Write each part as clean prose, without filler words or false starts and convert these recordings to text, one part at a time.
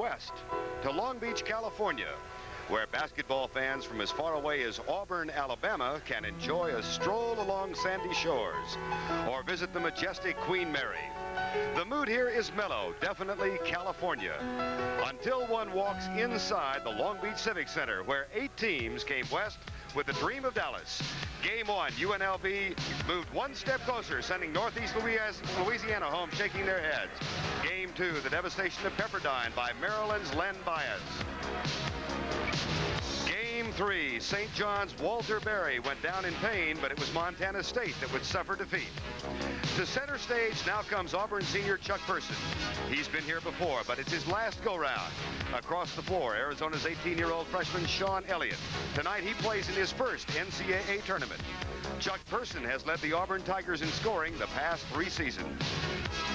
west to Long Beach, California, where basketball fans from as far away as Auburn, Alabama can enjoy a stroll along sandy shores or visit the majestic Queen Mary. The mood here is mellow, definitely California, until one walks inside the Long Beach Civic Center, where 8 teams came west with the dream of Dallas. Game 1, UNLV moved one step closer, sending Northeast Louisiana home shaking their heads. Game 2, the devastation of Pepperdine by Maryland's Len Bias. Game 3, St. John's Walter Berry went down in pain, but it was Montana State that would suffer defeat. To center stage now comes Auburn senior Chuck Person. He's been here before, but it's his last go-round. Across the floor, Arizona's 18-year-old freshman Sean Elliott. Tonight he plays in his first NCAA tournament. Chuck Person has led the Auburn Tigers in scoring the past 3 seasons.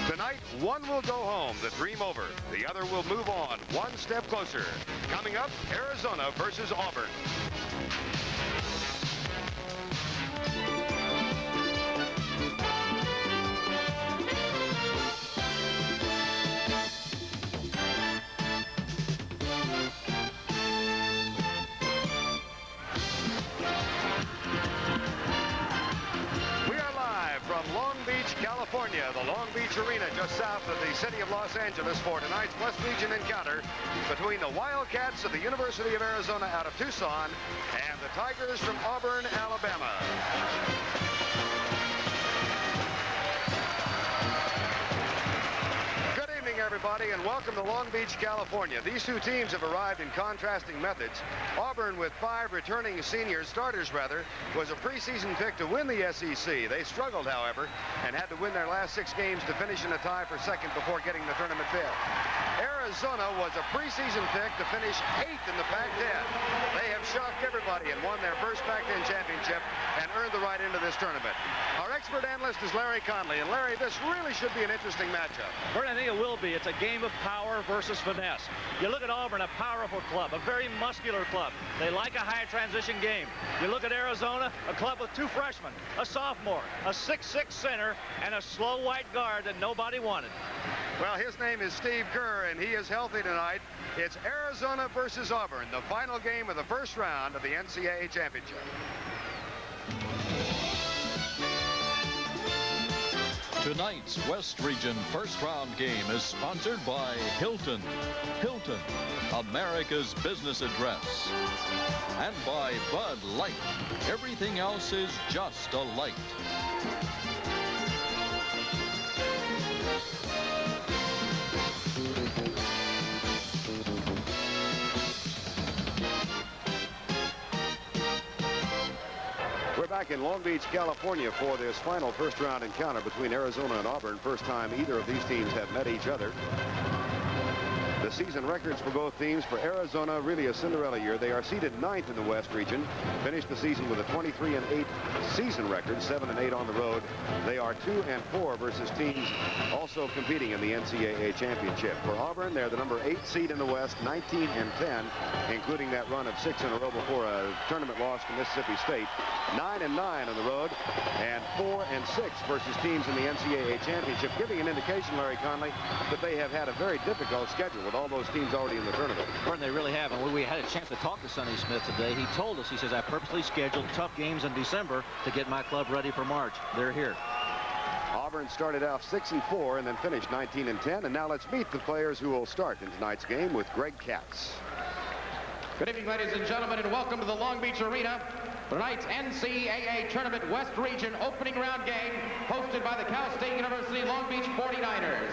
Tonight, one will go home, the dream over. The other will move on one step closer. Coming up, Arizona versus Auburn. California, the Long Beach Arena just south of the city of Los Angeles for tonight's West Region encounter between the Wildcats of the University of Arizona out of Tucson and the Tigers from Auburn, Alabama. Good evening, everybody, and welcome to Long Beach, California. These 2 teams have arrived in contrasting methods. Auburn, with 5 returning seniors, starters rather, was a preseason pick to win the SEC. They struggled, however, and had to win their last 6 games to finish in a tie for second before getting the tournament bid. Arizona was a preseason pick to finish 8th in the Pac-10. They have shocked everybody and won their first Pac-10 championship and earned the right into this tournament. Our expert analyst is Larry Conley, and Larry, this really should be an interesting matchup. Bert, I think it will be. It's a game of power versus finesse. You look at Auburn, a powerful club, a very muscular club. They like a high transition game. You look at Arizona, a club with 2 freshmen, a sophomore, a 6'6" center, and a slow white guard that nobody wanted. Well, his name is Steve Kerr, and he is healthy tonight. It's Arizona versus Auburn, the final game of the first round of the NCAA championship. Tonight's West Region first round game is sponsored by Hilton. Hilton, America's business address. And by Bud Light. Everything else is just a light. We're back in Long Beach, California for this final first round encounter between Arizona and Auburn. First time either of these teams have met each other. The season records for both teams. For Arizona, really a Cinderella year. They are seeded 9th in the West region. Finished the season with a 23-8 season record, 7-8 on the road. They are 2-4 versus teams also competing in the NCAA championship. For Auburn, they're the number 8 seed in the West, 19-10, including that run of 6 in a row before a tournament loss to Mississippi State. 9-9 on the road, and 4-6 versus teams in the NCAA championship, giving an indication, Larry Conley, that they have had a very difficult schedule with all those teams already in the tournament. Gordon, they really have. And when we had a chance to talk to Sonny Smith today, he told us, he says, I purposely scheduled tough games in December to get my club ready for March. They're here. Auburn started off 6-4 and then finished 19-10. And now let's meet the players who will start in tonight's game with Greg Katz. Good evening, ladies and gentlemen, and welcome to the Long Beach Arena. Tonight's NCAA Tournament West Region opening round game hosted by the Cal State University Long Beach 49ers.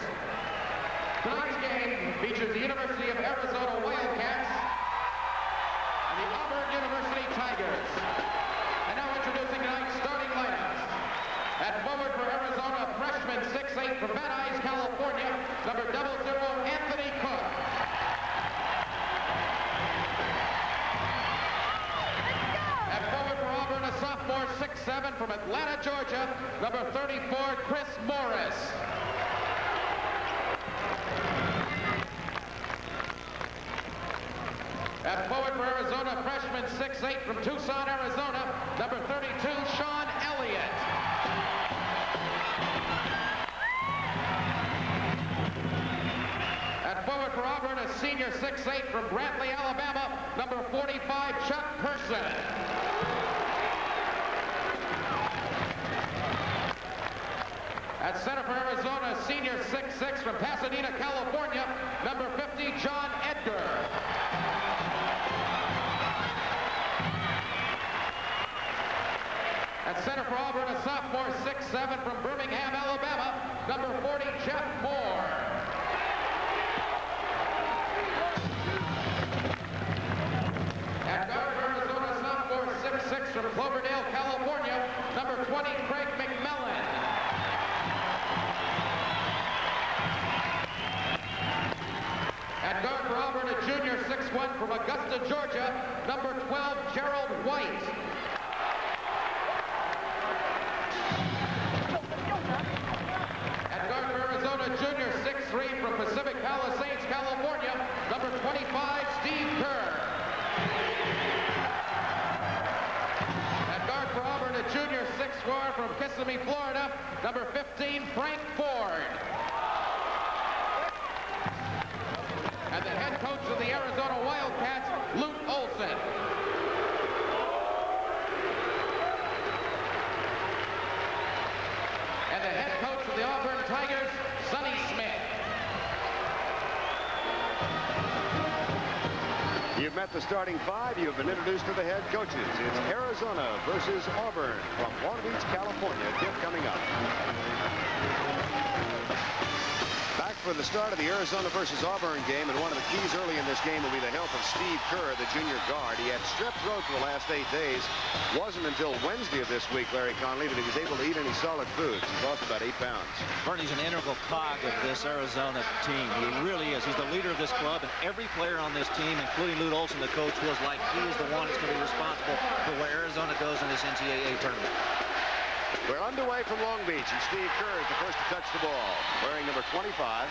Tonight's game features the University of Arizona Wildcats and the Auburn University Tigers. And now introducing tonight's starting lineups. At forward for Arizona, freshman 6'8" from Van Nuys, California, number 00, Anthony Cook. At forward for Auburn, a sophomore 6'7" from Atlanta, Georgia, number 34, Chris Morris. At forward for Arizona, freshman 6'8" from Tucson, Arizona, number 32, Sean Elliott. At forward for Auburn, a senior junior 6'8" from Brantley, Alabama, number 45, Chuck Person. At center for Arizona, senior 6'6" from Pasadena, California, number 50, John Edgar. At center for Auburn, a sophomore 6'7" from Birmingham, Alabama, number 40, Jeff Moore. At guard for Arizona, sophomore 6'6" from Cloverdale, California, number 20, Craig McMillan. At guard for Auburn, a junior 6'1" from Augusta, Georgia, number 12, Gerald White. At guard for Arizona, junior 6'3" from Pacific Palisades, California, number 25, Steve Kerr. At guard for Auburn, a junior 6'4" from Kissimmee, Florida, number 15, Frank Ford. And the head coach of the Arizona Wildcats, Luke Olson. And the head coach of the Auburn Tigers, Sonny Smith. You've met the starting five. You've been introduced to the head coaches. It's Arizona versus Auburn from Long Beach, California. Tip coming up. Back for the start of the Arizona versus Auburn game, and one of the keys early in this game will be the health of Steve Kerr, the junior guard. He had strep throat for the last 8 days. Wasn't until Wednesday of this week, Larry Conley, that he was able to eat any solid foods. He lost about 8 pounds. Bernie's an integral cog of this Arizona team. He really is. He's the leader of this club, and every player on this team, including Luke Olson, the coach, feels like he is the one that's going to be responsible for where Arizona goes in this NCAA tournament. We're underway from Long Beach, and Steve Kerr is the first to touch the ball, wearing number 25.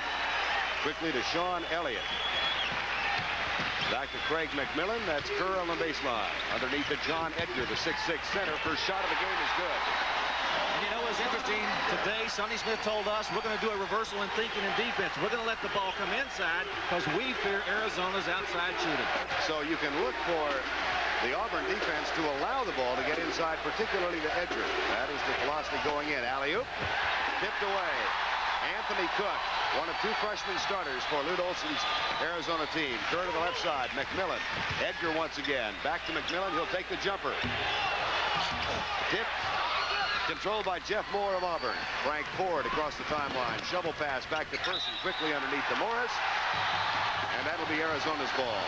Quickly to Sean Elliott. Back to Craig McMillan. That's Kerr on the baseline. Underneath to John Edgar, the 6'6" center. First shot of the game is good. And you know what's interesting? Today, Sonny Smith told us we're going to do a reversal in thinking and defense. We're going to let the ball come inside because we fear Arizona's outside shooting. So you can look for the Auburn defense to allow the ball to get inside, particularly to Edgar. That is the philosophy going in. Alley-oop. Tipped away. Anthony Cook, one of 2 freshman starters for Lute Olson's Arizona team. Kerr to the left side. McMillan. Edgar once again. Back to McMillan. He'll take the jumper. Tipped. Controlled by Jeff Moore of Auburn. Frank Ford across the timeline. Shovel pass back to Person. Quickly underneath to Morris. And that'll be Arizona's ball.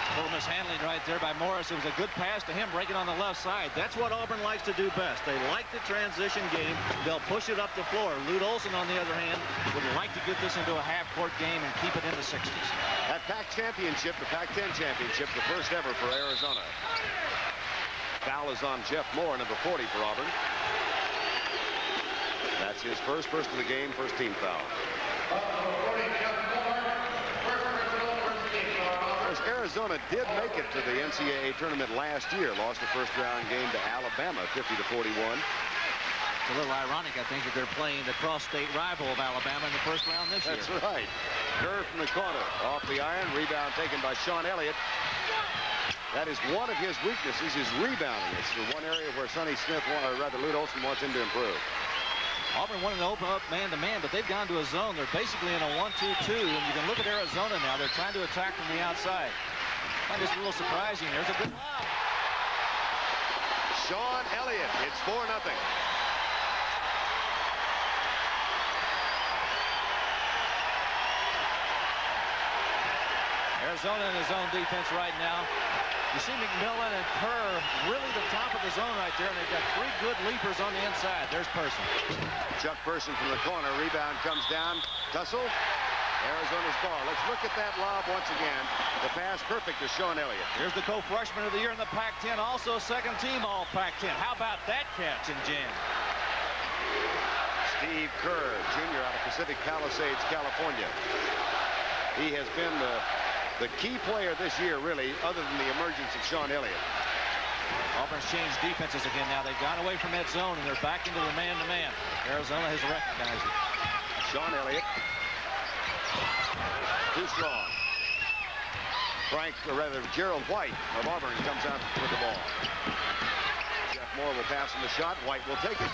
A little mishandling right there by Morris. It was a good pass to him, breaking on the left side. That's what Auburn likes to do best. They like the transition game. They'll push it up the floor. Lute Olson, on the other hand, would like to get this into a half-court game and keep it in the 60s. That PAC championship, the Pac-10 championship, the first ever for Arizona. Foul is on Jeff Moore, number 40 for Auburn. That's his first of the game, first team foul. Arizona did make it to the NCAA tournament last year. Lost the first-round game to Alabama, 50-41. It's a little ironic, I think, that they're playing the cross-state rival of Alabama in the first round this year. That's right. Kerr from the corner. Off the iron. Rebound taken by Sean Elliott. That is one of his weaknesses, is rebounding. It's the one area where Sonny Smith, or rather Lute Olson, wants him to improve. Auburn wanted to open up man-to-man, but they've gone to a zone. They're basically in a 1-2-2, and you can look at Arizona now. They're trying to attack from the outside. I find this a little surprising. There's a good lob. Sean Elliott. It's 4-0. Arizona in his own defense right now. You see McMillan and Kerr really the top of the zone right there, and they've got 3 good leapers on the inside. There's Person. Chuck Person from the corner. Rebound comes down. Tussle. Arizona's ball. Let's look at that lob once again. The pass perfect to Sean Elliott. Here's the co-freshman of the year in the Pac-10, also second team all Pac-10. How about that catch and jam? Steve Kerr, junior out of Pacific Palisades, California. He has been the key player this year, really, other than the emergence of Sean Elliott. Auburn's changed defenses again now. They've gone away from that zone, and they're back into the man-to-man. Arizona has recognized it. Sean Elliott. Too strong. Gerald White of Auburn comes out with the ball. Jeff Moore will pass him the shot. White will take it.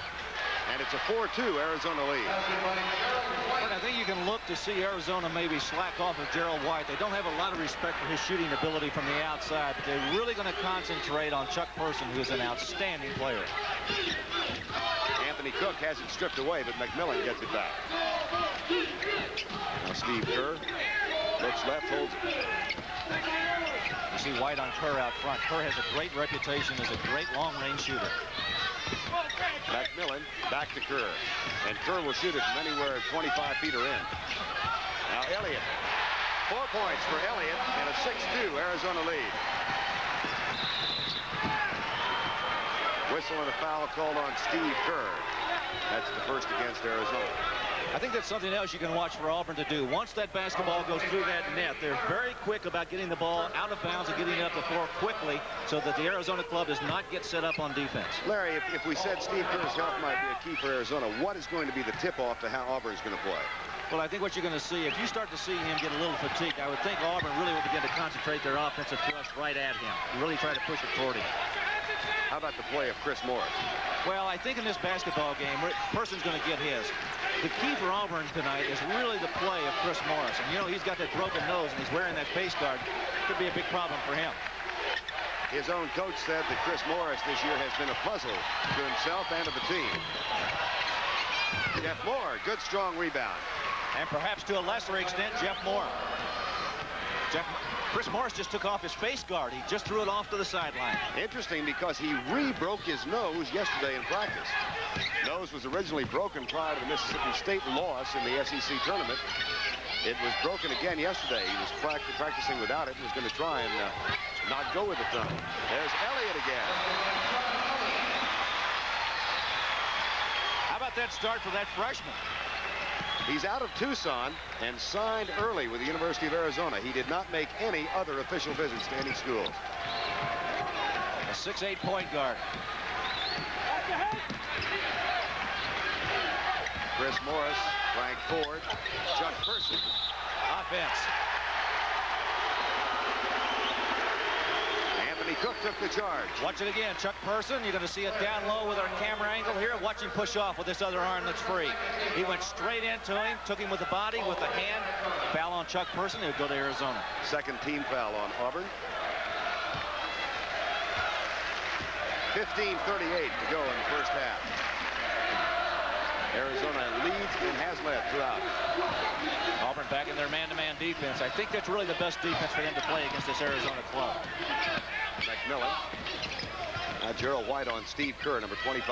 And it's a 4-2 Arizona lead. But I think you can look to see Arizona maybe slack off of Gerald White. They don't have a lot of respect for his shooting ability from the outside, but they're really going to concentrate on Chuck Person, who's an outstanding player. Anthony Cook has it stripped away, but McMillan gets it back. Now Steve Kerr looks left, holds it. You see White on Kerr out front. Kerr has a great reputation as a great long-range shooter. McMillan back to Kerr. And Kerr will shoot it from anywhere 25 feet or in. Now Elliott. 4 points for Elliott and a 6-2 Arizona lead. Whistle and a foul called on Steve Kerr. That's the first against Arizona. I think that's something else you can watch for Auburn to do. Once that basketball goes through that net, they're very quick about getting the ball out of bounds and getting it up the floor quickly so that the Arizona club does not get set up on defense. Larry, if we said Steve Kerr's health might be a key for Arizona, what is going to be the tip-off to how Auburn's going to play? Well, I think what you're going to see, if you start to see him get a little fatigued, I would think Auburn really will begin to concentrate their offensive thrust right at him. Really try to push it toward him. How about the play of Chris Morris? Well, I think in this basketball game, Person's going to get his. The key for Auburn tonight is really the play of Chris Morris. And, you know, he's got that broken nose, and he's wearing that face guard. Could be a big problem for him. His own coach said that Chris Morris this year has been a puzzle to himself and to the team. Jeff Moore, good strong rebound. And perhaps to a lesser extent, Jeff Moore. Chris Morris just took off his face guard. He just threw it off to the sideline. Interesting, because he re-broke his nose yesterday in practice. Nose was originally broken prior to the Mississippi State loss in the SEC tournament. It was broken again yesterday. He was practicing without it and was going to try and not go with the thumb. There's Elliott again. How about that start for that freshman? He's out of Tucson and signed early with the University of Arizona. He did not make any other official visits to any schools. A 6'8" point guard. Chris Morris, Frank Ford, Chuck Person. Offense. Anthony Cook took the charge. Watch it again. Chuck Person. You're going to see it down low with our camera angle here. Watch him push off with this other arm that's free. He went straight into him, took him with the body, with the hand. Foul on Chuck Person. He'll go to Arizona. Second team foul on Auburn. 15:38 to go in the first half. Arizona leads and has led throughout. Auburn back in their man-to-man defense. I think that's really the best defense for them to play against this Arizona club. McMillan. Now Gerald White on Steve Kerr, number 25.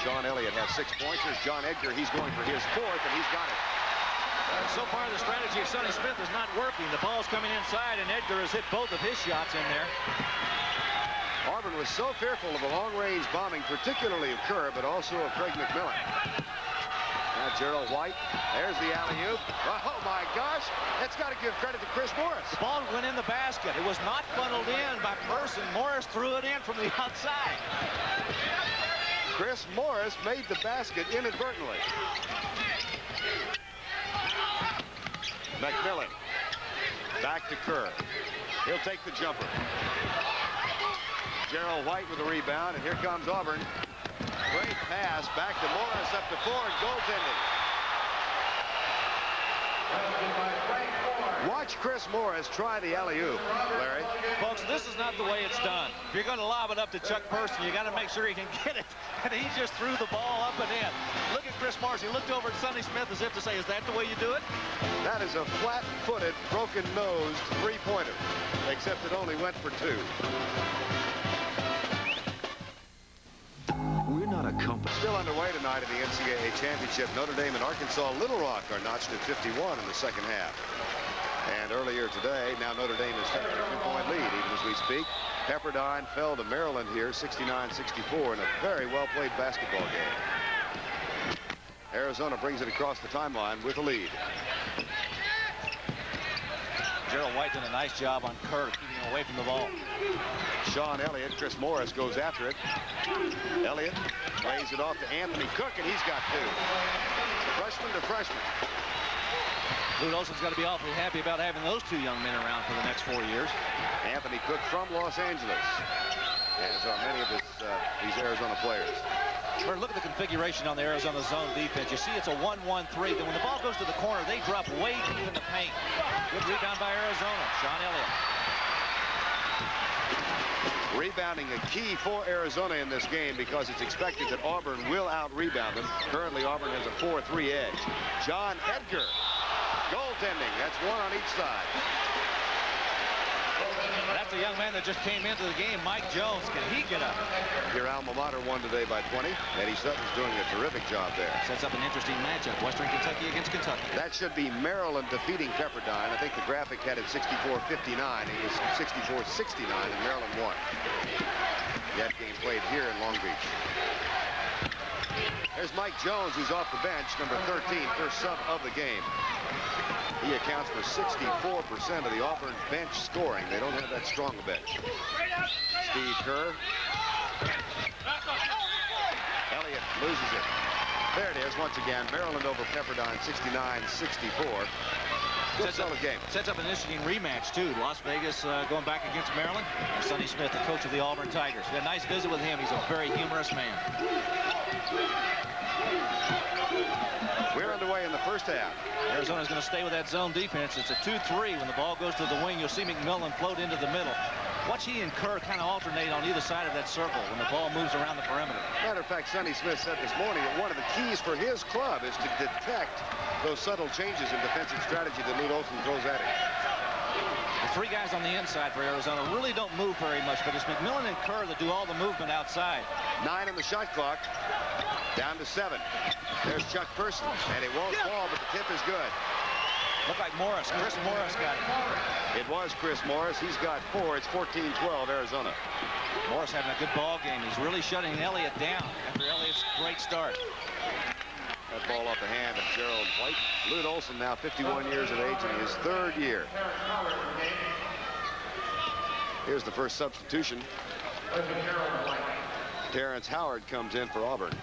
Sean Elliott has 6 points. Here's John Edgar. He's going for his fourth, and he's got it. So far, the strategy of Sonny Smith is not working. The ball's coming inside, and Edgar has hit both of his shots in there. Auburn was so fearful of a long-range bombing, particularly of Kerr, but also of Craig McMillan. Now Gerald White. There's the alley-oop. Oh, my gosh. That's got to give credit to Chris Morris. The ball went in the basket. It was not funneled in by Person. Morris threw it in from the outside. Chris Morris made the basket inadvertently. McMillan. Back to Kerr. He'll take the jumper. Gerald White with a rebound, and here comes Auburn. Great pass back to Morris, up to Ford, goaltending. Watch Chris Morris try the alley-oop, Larry. Folks, this is not the way it's done. If you're going to lob it up to Chuck Person, you got to make sure he can get it. And he just threw the ball up and in. Look at Chris Morris. He looked over at Sonny Smith as if to say, is that the way you do it? That is a flat-footed, broken-nosed three-pointer, except it only went for 2. We're not a company. Still underway tonight in the NCAA Championship. Notre Dame and Arkansas Little Rock are notched at 51 in the second half. And earlier today, now Notre Dame is taking a 2-point lead, even as we speak. Pepperdine fell to Maryland here, 69-64, in a very well-played basketball game. Arizona brings it across the timeline with a lead. Gerald White did a nice job on Kerr, keeping him away from the ball. Sean Elliott, Chris Morris goes after it. Elliott lays it off to Anthony Cook, and he's got 2. Freshman to freshman. Lute Olson's got to be awfully happy about having those two young men around for the next 4 years. Anthony Cook from Los Angeles, as are many of these Arizona players. Look at the configuration on the Arizona zone defense. You see it's a 1-1-3. Then when the ball goes to the corner, they drop way deep in the paint. Good rebound by Arizona. Sean Elliott. Rebounding a key for Arizona in this game because it's expected that Auburn will out-rebound them. Currently, Auburn has a 4-3 edge. John Edgar, goaltending. That's one on each side. That's a young man that just came into the game, Mike Jones. Can he get up? Your alma mater won today by 20. Eddie Sutton's doing a terrific job there. Sets up an interesting matchup. Western Kentucky against Kentucky. That should be Maryland defeating Pepperdine. I think the graphic had it 64-59. It was 64-69, and Maryland won. That game played here in Long Beach. There's Mike Jones, who's off the bench, number 13, first sub of the game. He accounts for 64% of the Auburn bench scoring. They don't have that strong a bench. Steve Kerr. Elliott loses it. There it is once again. Maryland over Pepperdine, 69-64. Good solid game. Sets up an interesting rematch, too. Las Vegas going back against Maryland. Sonny Smith, the coach of the Auburn Tigers. We had a nice visit with him. He's a very humorous man. We're underway in the first half. Arizona's going to stay with that zone defense. It's a 2-3. When the ball goes to the wing, you'll see McMillan float into the middle. Watch he and Kerr kind of alternate on either side of that circle when the ball moves around the perimeter. Matter of fact, Sonny Smith said this morning that one of the keys for his club is to detect those subtle changes in defensive strategy that Lute Olson throws at him. The three guys on the inside for Arizona really don't move very much, but it's McMillan and Kerr that do all the movement outside. 9 on the shot clock. Down to 7. There's Chuck Person, and it won't fall, but the tip is good. Looked like Morris. Chris Morris got it. It was Chris Morris. He's got 4. It's 14-12 Arizona. Morris having a good ball game. He's really shutting Elliott down after Elliott's great start. That ball off the hand of Gerald White. Lute Olson now 51 years of age in his 3rd year. Here's the first substitution. Terrence Howard comes in for Auburn.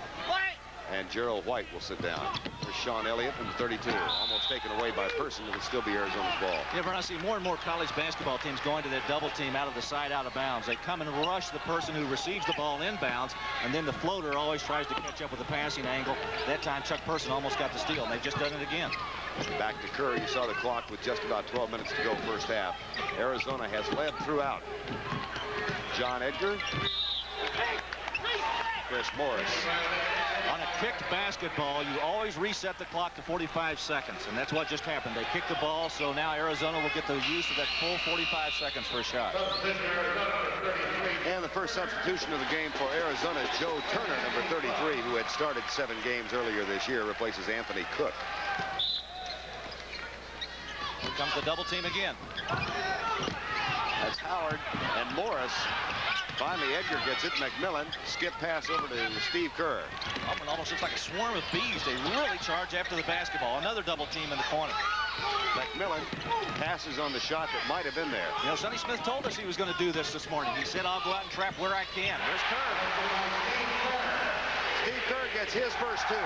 And Gerald White will sit down. There's Sean Elliott, number 32. Almost taken away by Person. It'll still be Arizona's ball. Yeah, Vern, I see more and more college basketball teams going to that double team out of the side, out of bounds. They come and rush the person who receives the ball inbounds, and then the floater always tries to catch up with the passing angle. That time, Chuck Person almost got the steal, and they've just done it again. Back to Kerr. You saw the clock with just about 12 minutes to go first half. Arizona has led throughout. John Edgar. Chris Morris. On a kicked basketball, you always reset the clock to 45 seconds, and that's what just happened. They kicked the ball, so now Arizona will get the use of that full 45 seconds for a shot. And the first substitution of the game for Arizona is Joe Turner, number 33, who had started 7 games earlier this year, replaces Anthony Cook. Here comes the double team again. That's Howard and Morris. Finally, Edgar gets it. McMillan, skip pass over to Steve Kerr. Auburn almost looks like a swarm of bees. They really charge after the basketball. Another double team in the corner. McMillan passes on the shot that might have been there. You know, Sonny Smith told us he was going to do this morning. He said, I'll go out and trap where I can. There's Kerr. Steve Kerr gets his first 2.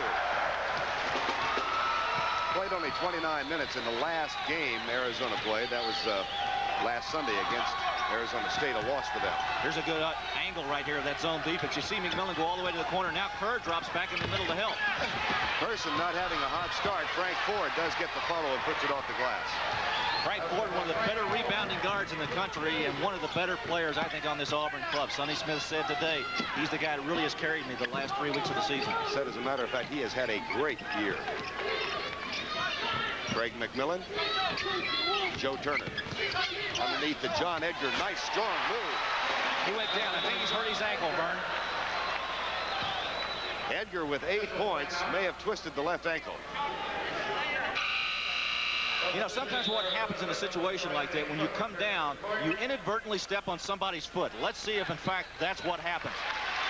Played only 29 minutes in the last game Arizona played. That was last Sunday against Arizona State, a loss for them. Here's a good angle right here of that zone defense. You see McMillan go all the way to the corner. Now Kerr drops back in the middle to help. Person not having a hot start. Frank Ford does get the follow and puts it off the glass. Frank Ford, one of the better rebounding guards in the country and one of the better players, I think, on this Auburn club. Sonny Smith said today he's the guy that really has carried me the last 3 weeks of the season. Said, as a matter of fact, he has had a great year. Craig McMillan. Joe Turner. Underneath the John Edgar. Nice, strong move. He went down. I think he's hurt his ankle, Vern. Edgar with 8 points may have twisted the left ankle. You know, sometimes what happens in a situation like that, when you come down, you inadvertently step on somebody's foot. Let's see if, in fact, that's what happens.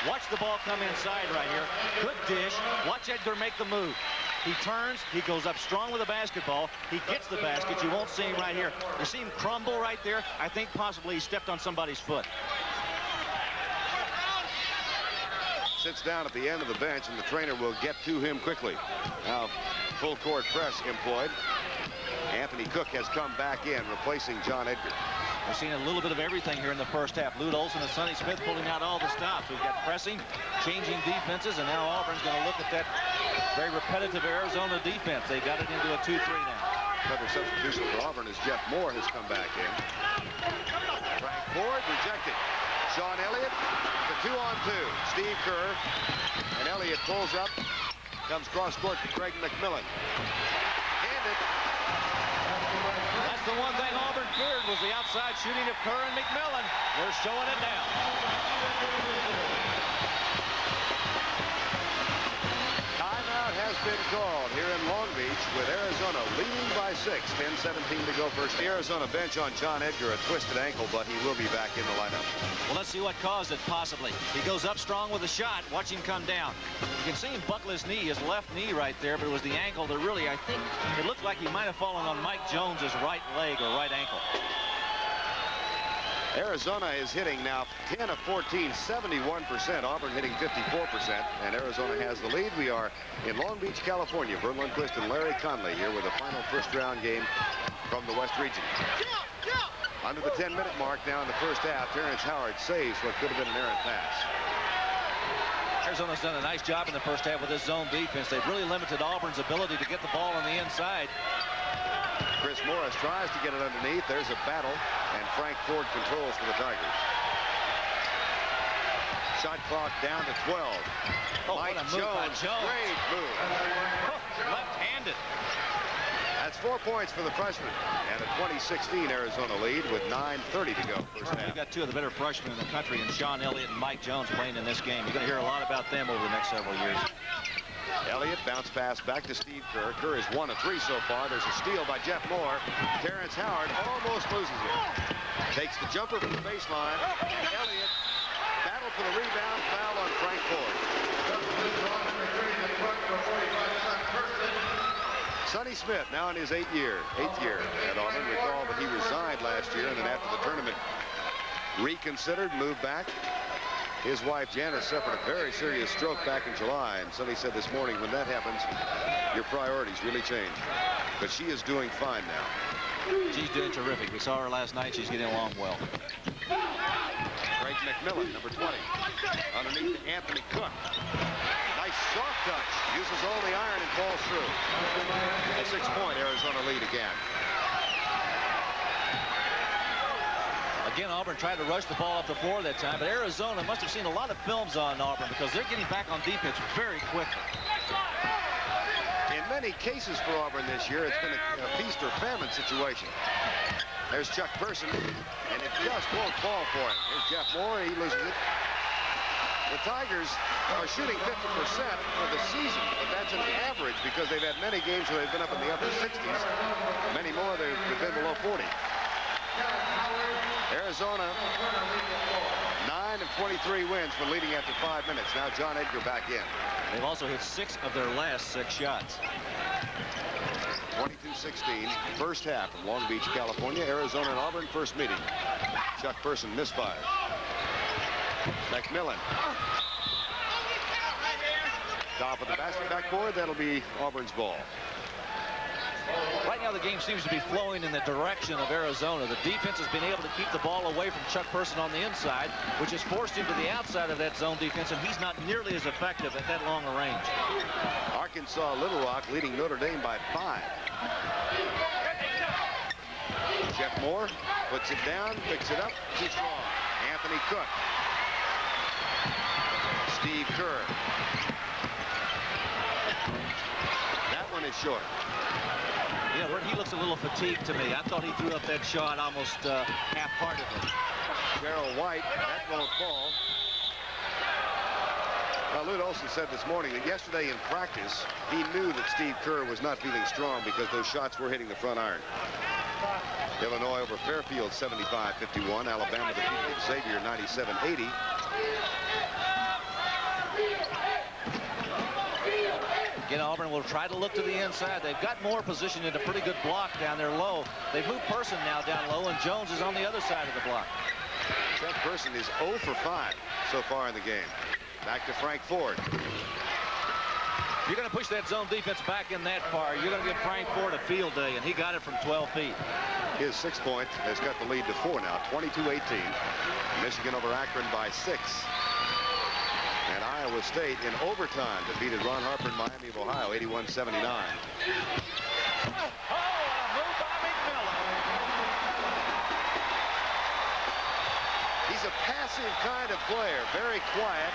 Watch the ball come inside right here. Good dish. Watch Edgar make the move. He turns, he goes up strong with the basketball. He gets the basket. You won't see him right here. You see him crumble right there? I think possibly he stepped on somebody's foot. Sits down at the end of the bench, and the trainer will get to him quickly. Now, full court press employed. Anthony Cook has come back in, replacing John Edgar. We've seen a little bit of everything here in the first half. Lute Olson and Sonny Smith pulling out all the stops. We've got pressing, changing defenses, and now Auburn's going to look at that very repetitive Arizona defense. They got it into a 2-3 now. Another substitution for Auburn as Jeff Moore has come back in. Frank Ford rejected. Sean Elliott, the 2-on-2. Steve Kerr, and Elliott pulls up. Comes cross court to Greg McMillan. Handed. That's the one thing Auburn feared, was the outside shooting of Kerr and McMillan. We're showing it now. Timeout has been called here in Long Beach with Arizona leading by 6. 10-17 to go first. The Arizona bench on John Edgar, a twisted ankle, but he will be back in the lineup. Well, let's see what caused it, possibly. He goes up strong with a shot. Watch him come down. You can see him buckle his knee, his left knee right there, but it was the ankle that really, I think, it looked like he might have fallen on Mike Jones's right leg or right ankle. Arizona is hitting now 10 of 14, 71%. Auburn hitting 54%, and Arizona has the lead. We are in Long Beach, California. Vern Lundquist and Larry Conley here with a final first-round game from the West region. Under the 10-minute mark now in the first half, Terrence Howard saves what could have been an errant pass. Arizona's done a nice job in the first half with this zone defense. They've really limited Auburn's ability to get the ball on the inside. Chris Morris tries to get it underneath. There's a battle, and Frank Ford controls for the Tigers. Shot clock down to 12. Oh, Mike what a move by Jones. Great move. Left-handed. That's 4 points for the freshman, and a 20-16 Arizona lead with 9:30 to go first half. We've got two of the better freshmen in the country, and Sean Elliott and Mike Jones playing in this game. You're going to hear a lot about them over the next several years. Elliott bounce pass back to Steve Kerr. Kerr is 1 of 3 so far. There's a steal by Jeff Moore. Terrence Howard almost loses it. Takes the jumper from the baseline. Elliott battle for the rebound. Foul on Frank Ford. Sonny Smith now in his 8th year at Auburn. Recall that he resigned last year, and then after the tournament reconsidered, moved back. His wife Janice suffered a very serious stroke back in July, and Sonny said this morning, when that happens, your priorities really change. But she is doing fine now. She's doing terrific. We saw her last night. She's getting along well. Greg McMillan, number 20, underneath to Anthony Cook. Nice soft touch. Uses all the iron and falls through. A 6-point Arizona lead again. Again, Auburn tried to rush the ball up the floor that time, but Arizona must have seen a lot of films on Auburn because they're getting back on defense very quickly. In many cases for Auburn this year, it's been a feast or famine situation. There's Chuck Person, and it just won't fall for him. Here's Jeff Moore. He loses it. The Tigers are shooting 50% for the season, but that's an average because they've had many games where they've been up in the upper 60s. Many more they've been below 40. Arizona, 9 of 23 wins from leading after 5 minutes. Now John Edgar back in. They've also hit 6 of their last 6 shots. 22-16, first half from Long Beach, California. Arizona and Auburn first meeting. Chuck Person misfires. McMillan. Top of the backboard. That'll be Auburn's ball. Right now, the game seems to be flowing in the direction of Arizona. The defense has been able to keep the ball away from Chuck Person on the inside, which has forced him to the outside of that zone defense, and he's not nearly as effective at that long a range. Arkansas Little Rock leading Notre Dame by 5. Jeff Moore puts it down, picks it up, too strong. Anthony Cook. Steve Kerr. That one is short. Yeah, he looks a little fatigued to me. I thought he threw up that shot almost half-heartedly. Gerald White, that won't fall. Well, Lute Olson said this morning that yesterday in practice, he knew that Steve Kerr was not feeling strong because those shots were hitting the front iron. Illinois over Fairfield 75-51. Alabama defeated Xavier 97-80. Again, Auburn will try to look to the inside. They've got more position in a pretty good block down there low. They've moved Person now down low, and Jones is on the other side of the block. Chuck Person is 0 for 5 so far in the game. Back to Frank Ford. you're going to push that zone defense back in that far, you're going to give Frank Ford a field day, and he got it from 12 feet. His 6 point has got the lead to 4 now, 22-18. Michigan over Akron by 6. And Iowa State in overtime defeated Ron Harper in Miami of Ohio, 81-79. He's a passive kind of player, very quiet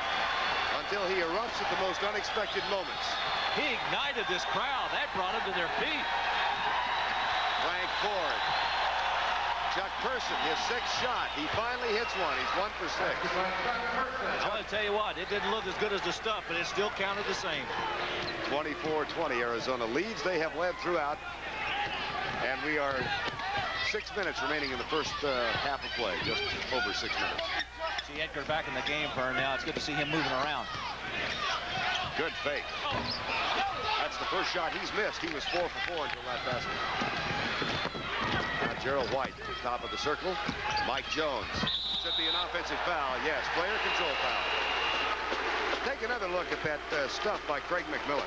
until he erupts at the most unexpected moments. He ignited this crowd. That brought them to their feet. Frank Ford. Chuck Person, his 6th shot. He finally hits one. He's 1 for 6. I'm going to tell you what, it didn't look as good as the stuff, but it still counted the same. 24-20, Arizona leads. They have led throughout. And we are 6 minutes remaining in the first half of play, just over 6 minutes. See Edgar back in the game, Vern, now. It's good to see him moving around. Good fake. That's the first shot he's missed. He was 4 for 4 until that basket. Now Gerald White, top of the circle. Mike Jones. Should be an offensive foul. Yes, player control foul. Take another look at that stuff by Craig McMillan.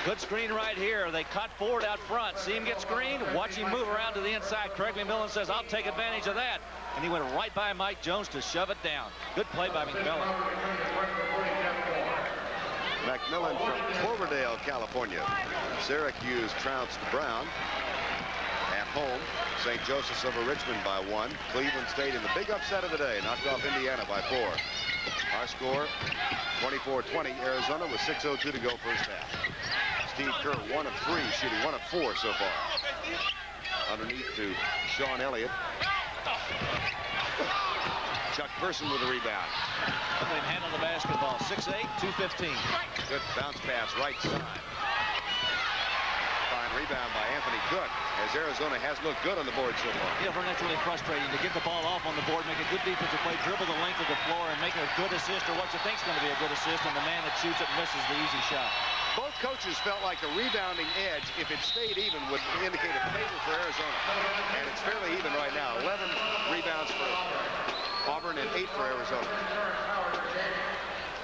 Good screen right here. They cut Ford out front. See him get screened. Watch him move around to the inside. Craig McMillan says, I'll take advantage of that. And he went right by Mike Jones to shove it down. Good play by McMillan. McMillan from Cloverdale, California. Syracuse trounced Brown. At home, St. Joseph's over Richmond by 1. Cleveland State in the big upset of the day, knocked off Indiana by 4. Our score, 24-20, Arizona with 6:02 to go first half. Steve Kerr, 1 of 3, shooting 1 of 4 so far. Underneath to Sean Elliott. Chuck Person with a rebound. They handle the basketball. 6'8", 215. Good bounce pass right side. Fine rebound by Anthony Cook, as Arizona has looked good on the board so far. Yeah, Vern, that's really frustrating to get the ball off on the board, make a good defensive play, dribble the length of the floor, and make a good assist, or what you think is going to be a good assist, and the man that shoots it misses the easy shot. Both coaches felt like a rebounding edge, if it stayed even, would indicate a favor for Arizona. And it's fairly even right now. 11 rebounds for Auburn and 8 for Arizona.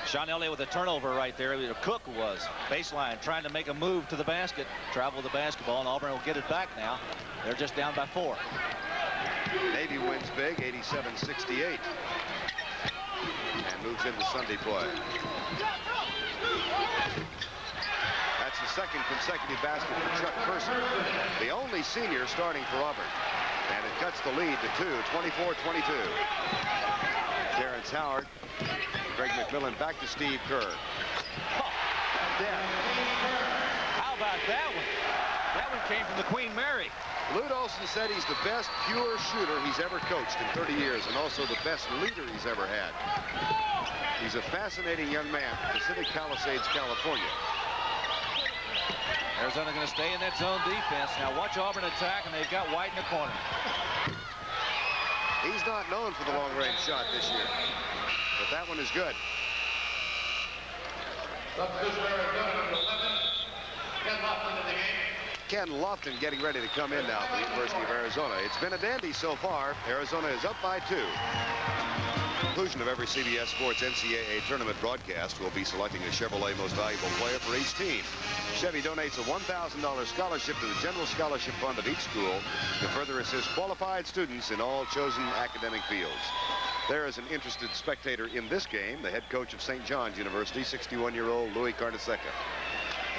Sean Elliott with a turnover right there. Cook was baseline trying to make a move to the basket, travel the basketball, and Auburn will get it back now. They're just down by 4. Navy wins big, 87-68, and moves into Sunday play. That's the second consecutive basket for Chuck Person, the only senior starting for Auburn. And it cuts the lead to 2, 24-22. Terrence Howard, Craig McMillan back to Steve Kerr. Oh, how about that one? That one came from the Queen Mary. Lute Olson said he's the best pure shooter he's ever coached in 30 years, and also the best leader he's ever had. He's a fascinating young man from Pacific Palisades, California. Arizona going to stay in that zone defense. Now watch Auburn attack, and they've got White in the corner. He's not known for the long-range shot this year, but that one is good. Ken Lofton getting ready to come in now for the University of Arizona. It's been a dandy so far. Arizona is up by 2. Conclusion of every CBS Sports NCAA tournament broadcast will be selecting a Chevrolet Most Valuable Player for each team. Chevy donates a $1,000 scholarship to the General Scholarship Fund of each school to further assist qualified students in all chosen academic fields. There is an interested spectator in this game, the head coach of St. John's University, 61-year-old Louis Carnesecca.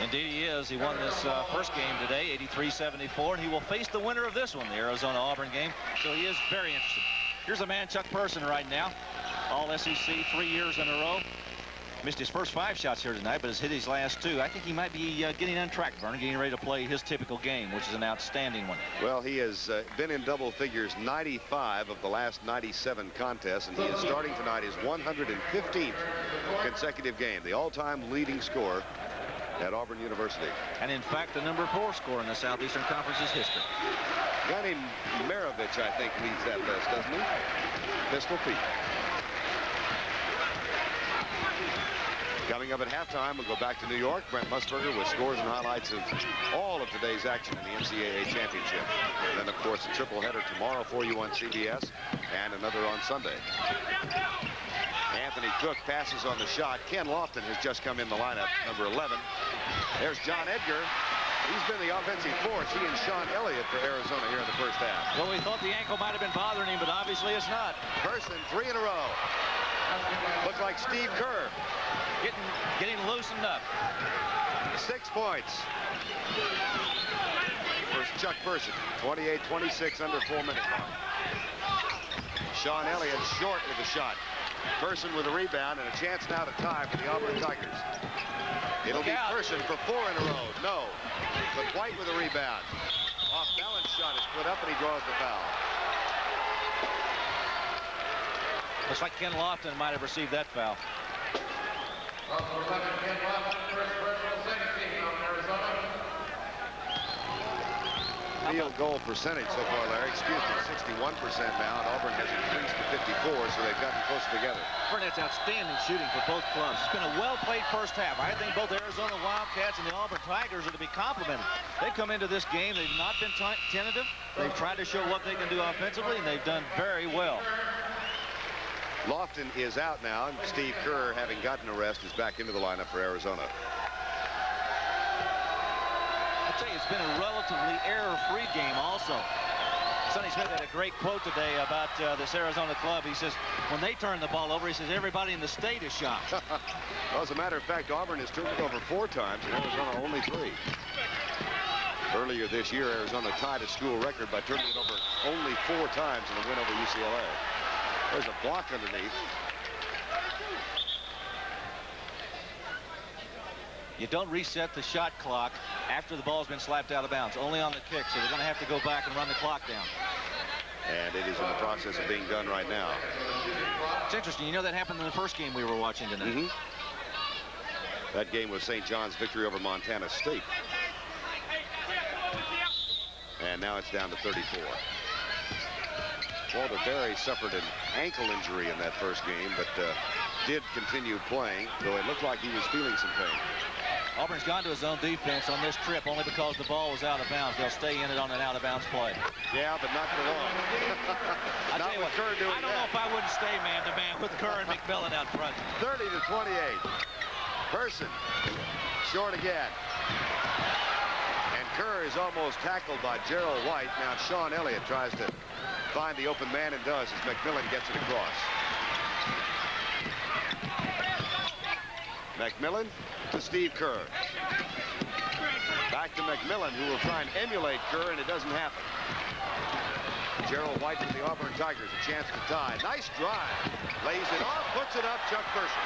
Indeed he is. He won this first game today, 83-74, and he will face the winner of this one, the Arizona-Auburn game, so he is very interested. Here's a man, Chuck Person, right now. All SEC 3 years in a row. Missed his first 5 shots here tonight, but has hit his last 2. I think he might be getting on track, Vern, getting ready to play his typical game, which is an outstanding one. Well, he has been in double figures 95 of the last 97 contests, and he is starting tonight his 115th consecutive game, the all-time leading scorer at Auburn University. And in fact, the number 4 scorer in the Southeastern Conference's history. A guy named Maravich, I think, leads that list, doesn't he? Pistol Pete. Coming up at halftime, we'll go back to New York. Brent Musburger with scores and highlights of all of today's action in the NCAA Championship. And then, of course, a triple header tomorrow for you on CBS and another on Sunday. Anthony Cook passes on the shot. Ken Lofton has just come in the lineup, number 11. There's John Edgar. He's been the offensive force. He and Sean Elliott for Arizona here in the first half. Well, we thought the ankle might have been bothering him, but obviously it's not. Person, 3 in a row. Looks like Steve Kerr. Getting loosened up. 6 points. First Chuck Person, 28-26, under 4 minutes mark. Sean Elliott short with the shot. Person with a rebound and a chance now to tie for the Auburn Tigers. It'll be Person for 4 in a row. No. But White with a rebound. Off balance shot is put up and he draws the foul. Looks like Ken Lofton might have received that foul. Field goal percentage so far, Larry. Excuse me, 61% now. And Auburn has increased to 54, so they've gotten closer together. Burnett's outstanding shooting for both clubs. It's been a well-played first half. I think both Arizona Wildcats and the Auburn Tigers are to be complimented. They come into this game. They've not been tentative. They've tried to show what they can do offensively, and they've done very well. Lofton is out now, and Steve Kerr, having gotten a rest, is back into the lineup for Arizona. I'd say it's been a relatively error-free game also. Sonny Smith had a great quote today about this Arizona club. He says, when they turn the ball over, he says, everybody in the state is shocked. Well, as a matter of fact, Auburn has turned it over 4 times, and Arizona only 3. Earlier this year, Arizona tied a school record by turning it over only 4 times in a win over UCLA. There's a block underneath. You don't reset the shot clock after the ball's been slapped out of bounds, only on the kick, so they're going to have to go back and run the clock down. And it is in the process of being done right now. It's interesting. You know that happened in the first game we were watching tonight. That game was St. John's victory over Montana State. And now it's down to 34. Walter Berry suffered an ankle injury in that first game, but did continue playing, though it looked like he was feeling some pain. Auburn's gone to his own defense on this trip only because the ball was out of bounds. They'll stay in it on an out-of-bounds play. Yeah, but not for long. Not with Kerr doing that. I don't know if I wouldn't stay man-to-man with Kerr and McMillan out front. 30-28. Person short again. And Kerr is almost tackled by Gerald White. Now Sean Elliott tries to find the open man and does as McMillan gets it across. McMillan to Steve Kerr. Back to McMillan, who will try and emulate Kerr, and it doesn't happen. Gerald White with the Auburn Tigers, a chance to tie. Nice drive. Lays it off, puts it up, Chuck Person.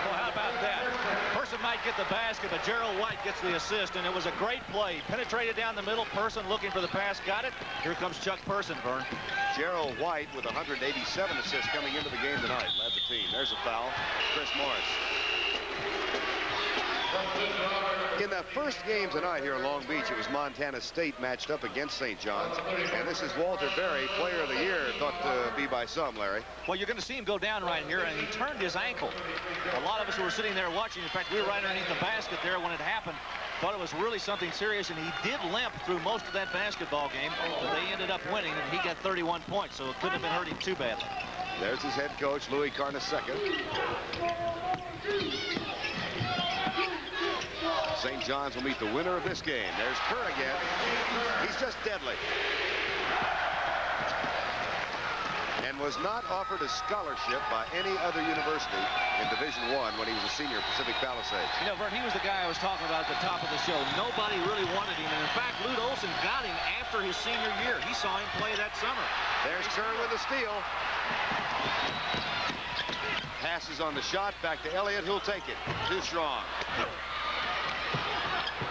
Well, how about that? Person might get the basket, but Gerald White gets the assist, and it was a great play. Penetrated down the middle, Person looking for the pass, got it. Here comes Chuck Person, Vern. Gerald White with 187 assists coming into the game tonight. Led the team. There's a foul. Chris Morris. In that first game tonight here in Long Beach, it was Montana State matched up against St. John's. And this is Walter Berry, player of the year, thought to be by some, Larry. Well, you're going to see him go down right here, and he turned his ankle. A lot of us who were sitting there watching, in fact, we were right underneath the basket there when it happened, thought it was really something serious, and he did limp through most of that basketball game, but they ended up winning, and he got 31 points, so it couldn't have been hurting too badly. There's his head coach, Louis Carnesecca. St. John's will meet the winner of this game. There's Kerr again. He's just deadly. And was not offered a scholarship by any other university in Division I when he was a senior at Pacific Palisades. You know, Vern, he was the guy I was talking about at the top of the show. Nobody really wanted him. And in fact, Lute Olson got him after his senior year. He saw him play that summer. There's Kerr with the steal. Passes on the shot. Back to Elliott, who'll take it. Too strong.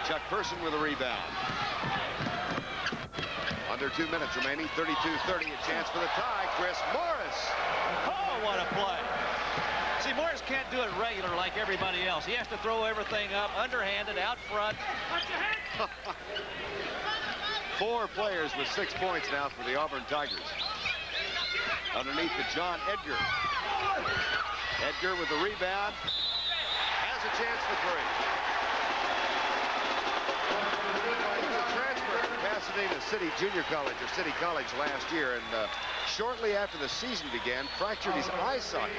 Chuck Person with a rebound. Under 2 minutes remaining, 32-30, a chance for the tie. Chris Morris. Oh, what a play. See, Morris can't do it regular like everybody else. He has to throw everything up, underhanded, out front. 4 players with 6 points now for the Auburn Tigers. Underneath to John Edgar. Edgar with the rebound. Has a chance for 3. Pasadena City Junior College or City College last year, and shortly after the season began, fractured his eye socket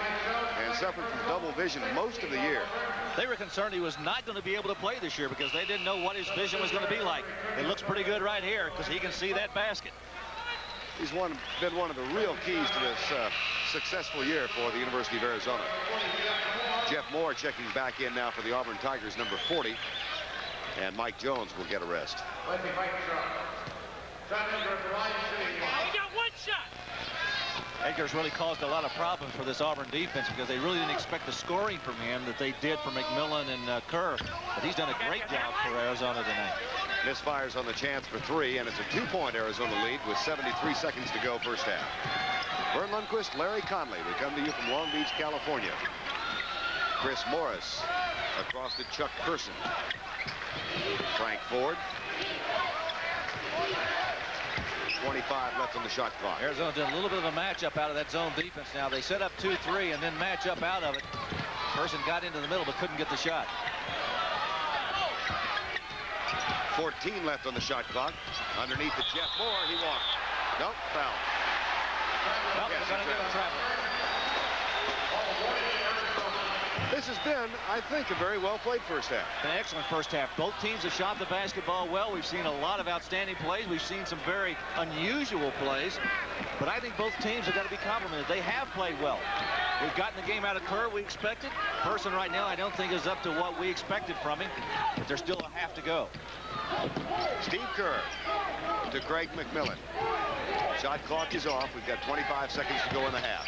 and suffered from double vision most of the year. They were concerned he was not going to be able to play this year because they didn't know what his vision was going to be like. It looks pretty good right here because he can see that basket. He's been one of the real keys to this successful year for the University of Arizona. Jeff Moore checking back in now for the Auburn Tigers, number 40. And Mike Jones will get a rest. He got one shot. Edgar's really caused a lot of problems for this Auburn defense because they really didn't expect the scoring from him that they did for McMillan and Kerr. But he's done a great job for Arizona tonight. Misfires on the chance for 3, and it's a 2-point Arizona lead with 73 seconds to go first half. Vern Lundquist, Larry Conley. We come to you from Long Beach, California. Chris Morris across to Chuck Person. Frank Ford. 25 left on the shot clock. Arizona did a little bit of a matchup out of that zone defense now. They set up 2-3 and then match up out of it. Person got into the middle but couldn't get the shot. 14 left on the shot clock. Underneath the Jeff Moore, he walked. Nope, foul. Well, yes, they're going to give it travel. This has been, I think, a very well-played first half. An excellent first half. Both teams have shot the basketball well. We've seen a lot of outstanding plays. We've seen some very unusual plays. But I think both teams have got to be complimented. They have played well. We've gotten the game out of Kerr we expected. Person right now I don't think is up to what we expected from him. But there's still a half to go. Steve Kerr to Craig McMillan. Shot clock is off. We've got 25 seconds to go in the half.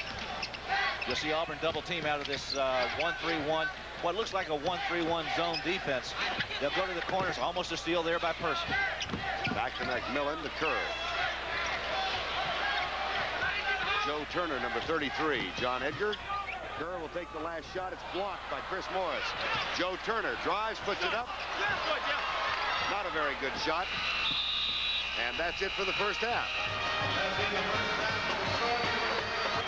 You'll see Auburn double team out of this 1-3-1. What looks like a 1-3-1 zone defense. They'll go to the corners. Almost a steal there by Person. Back to McMillan to Kerr. Joe Turner, number 33. John Edgar. Kerr will take the last shot. It's blocked by Chris Morris. Joe Turner drives, puts it up. Not a very good shot. And that's it for the first half.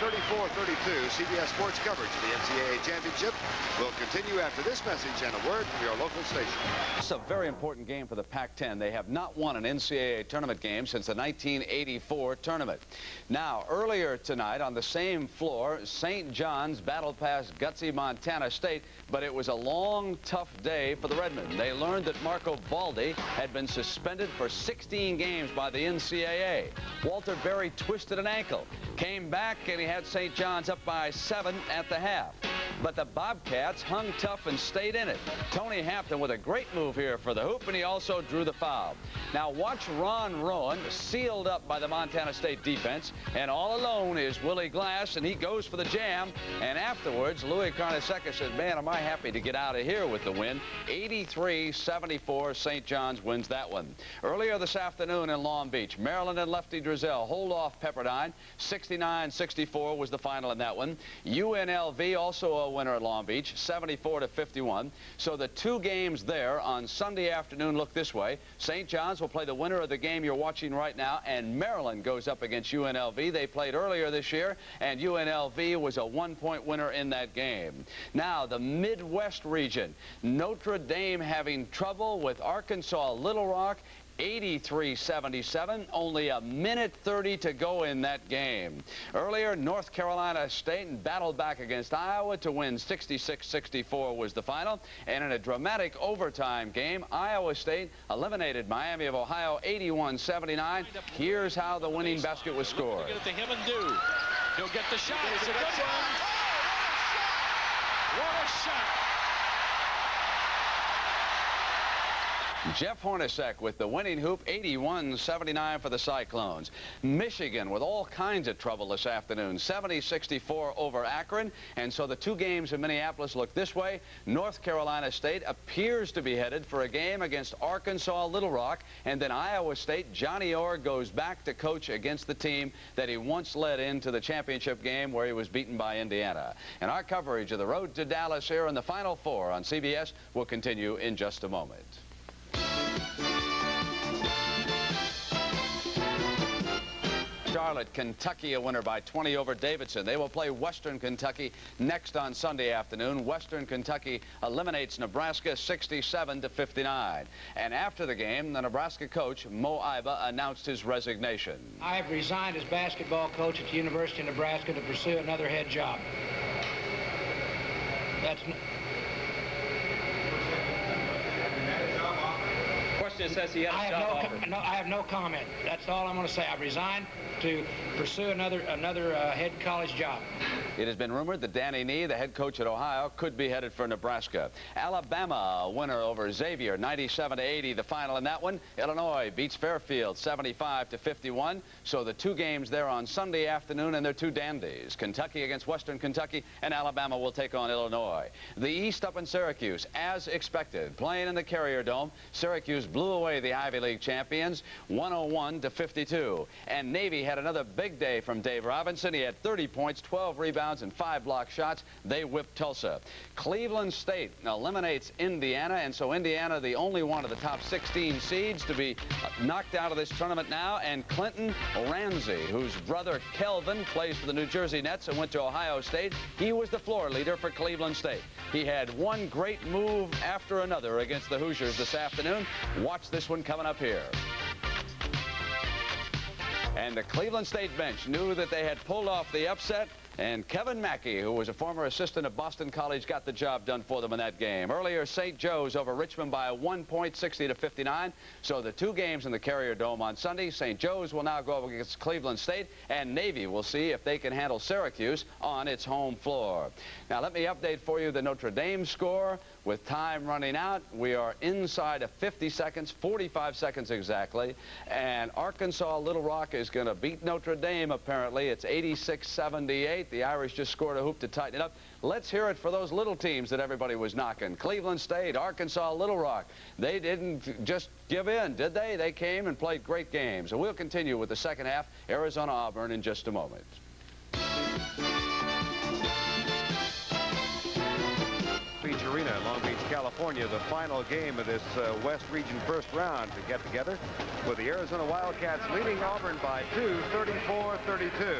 34-32, CBS Sports coverage of the NCAA Championship will continue after this message and a word from your local station. It's a very important game for the Pac-10. They have not won an NCAA tournament game since the 1984 tournament. Now, earlier tonight on the same floor, St. John's battled past gutsy Montana State, but it was a long, tough day for the Redmen. They learned that Marco Baldi had been suspended for 16 games by the NCAA. Walter Berry twisted an ankle, came back, and he had St. John's up by 7 at the half. But the Bobcats hung tough and stayed in it. Tony Hampton with a great move here for the hoop, and he also drew the foul. Now watch Ron Rowan, sealed up by the Montana State defense, and all alone is Willie Glass, and he goes for the jam. And afterwards, Louis Carnesecca said, man, am I happy to get out of here with the win. 83-74, St. John's wins that one. Earlier this afternoon in Long Beach, Maryland and Lefty Drizel hold off Pepperdine. 69-64 was the final in that one. UNLV also a winner at Long Beach, 74-51. So the two games there on Sunday afternoon look this way. St. John's will play the winner of the game you're watching right now, and Maryland goes up against UNLV. They played earlier this year, and UNLV was a 1-point winner in that game. Now, the Midwest region. Notre Dame having trouble with Arkansas Little Rock. 83-77, only a minute 30 to go in that game. Earlier, North Carolina State battled back against Iowa to win 66-64 was the final. And in a dramatic overtime game, Iowa State eliminated Miami of Ohio 81-79. Here's how the winning basket was scored. Get it to him and do. He'll get the shot. It's a good one. What a shot. Jeff Hornacek with the winning hoop, 81-79 for the Cyclones. Michigan with all kinds of trouble this afternoon, 70-64 over Akron. And so the two games in Minneapolis look this way. North Carolina State appears to be headed for a game against Arkansas Little Rock. And then Iowa State, Johnny Orr goes back to coach against the team that he once led into the championship game where he was beaten by Indiana. And our coverage of the road to Dallas here in the Final Four on CBS will continue in just a moment. Charlotte, Kentucky, a winner by 20 over Davidson. They will play Western Kentucky next on Sunday afternoon. Western Kentucky eliminates Nebraska 67-59. And after the game, the Nebraska coach, Mo Iba, announced his resignation. I have resigned as basketball coach at the University of Nebraska to pursue another head job. That's... Question says he has a job offer. I have no comment. That's all I'm going to say. I've resigned to pursue another head college job. It has been rumored that Danny Nee, the head coach at Ohio, could be headed for Nebraska. Alabama, a winner over Xavier, 97-80, the final in that one. Illinois beats Fairfield, 75-51. So the two games there on Sunday afternoon, and they're two dandies. Kentucky against Western Kentucky, and Alabama will take on Illinois. The East up in Syracuse, as expected, playing in the Carrier Dome. Syracuse blew away the Ivy League champions, 101-52. And Navy had another big day from Dave Robinson. He had 30 points, 12 rebounds, and 5 block shots. They whipped Tulsa. Cleveland State eliminates Indiana, and so Indiana, the only one of the top 16 seeds to be knocked out of this tournament now. And Clinton Ramsey, whose brother Kelvin plays for the New Jersey Nets and went to Ohio State, he was the floor leader for Cleveland State. He had one great move after another against the Hoosiers this afternoon. Watch this one coming up here. And the Cleveland State bench knew that they had pulled off the upset, and Kevin Mackey, who was a former assistant at Boston College, got the job done for them in that game. Earlier, St. Joe's over Richmond by 1 point, 60-59. So the two games in the Carrier Dome on Sunday, St. Joe's will now go up against Cleveland State, and Navy will see if they can handle Syracuse on its home floor. Now, let me update for you the Notre Dame score. With time running out, we are inside of 50 seconds, 45 seconds exactly, and Arkansas Little Rock is going to beat Notre Dame, apparently. It's 86-78. The Irish just scored a hoop to tighten it up. Let's hear it for those little teams that everybody was knocking. Cleveland State, Arkansas Little Rock. They didn't just give in, did they? They came and played great games. And we'll continue with the second half, Arizona Auburn, in just a moment. Beach Arena in Long Beach, California, the final game of this West Region first round to get together with the Arizona Wildcats leading Auburn by 2, 34-32.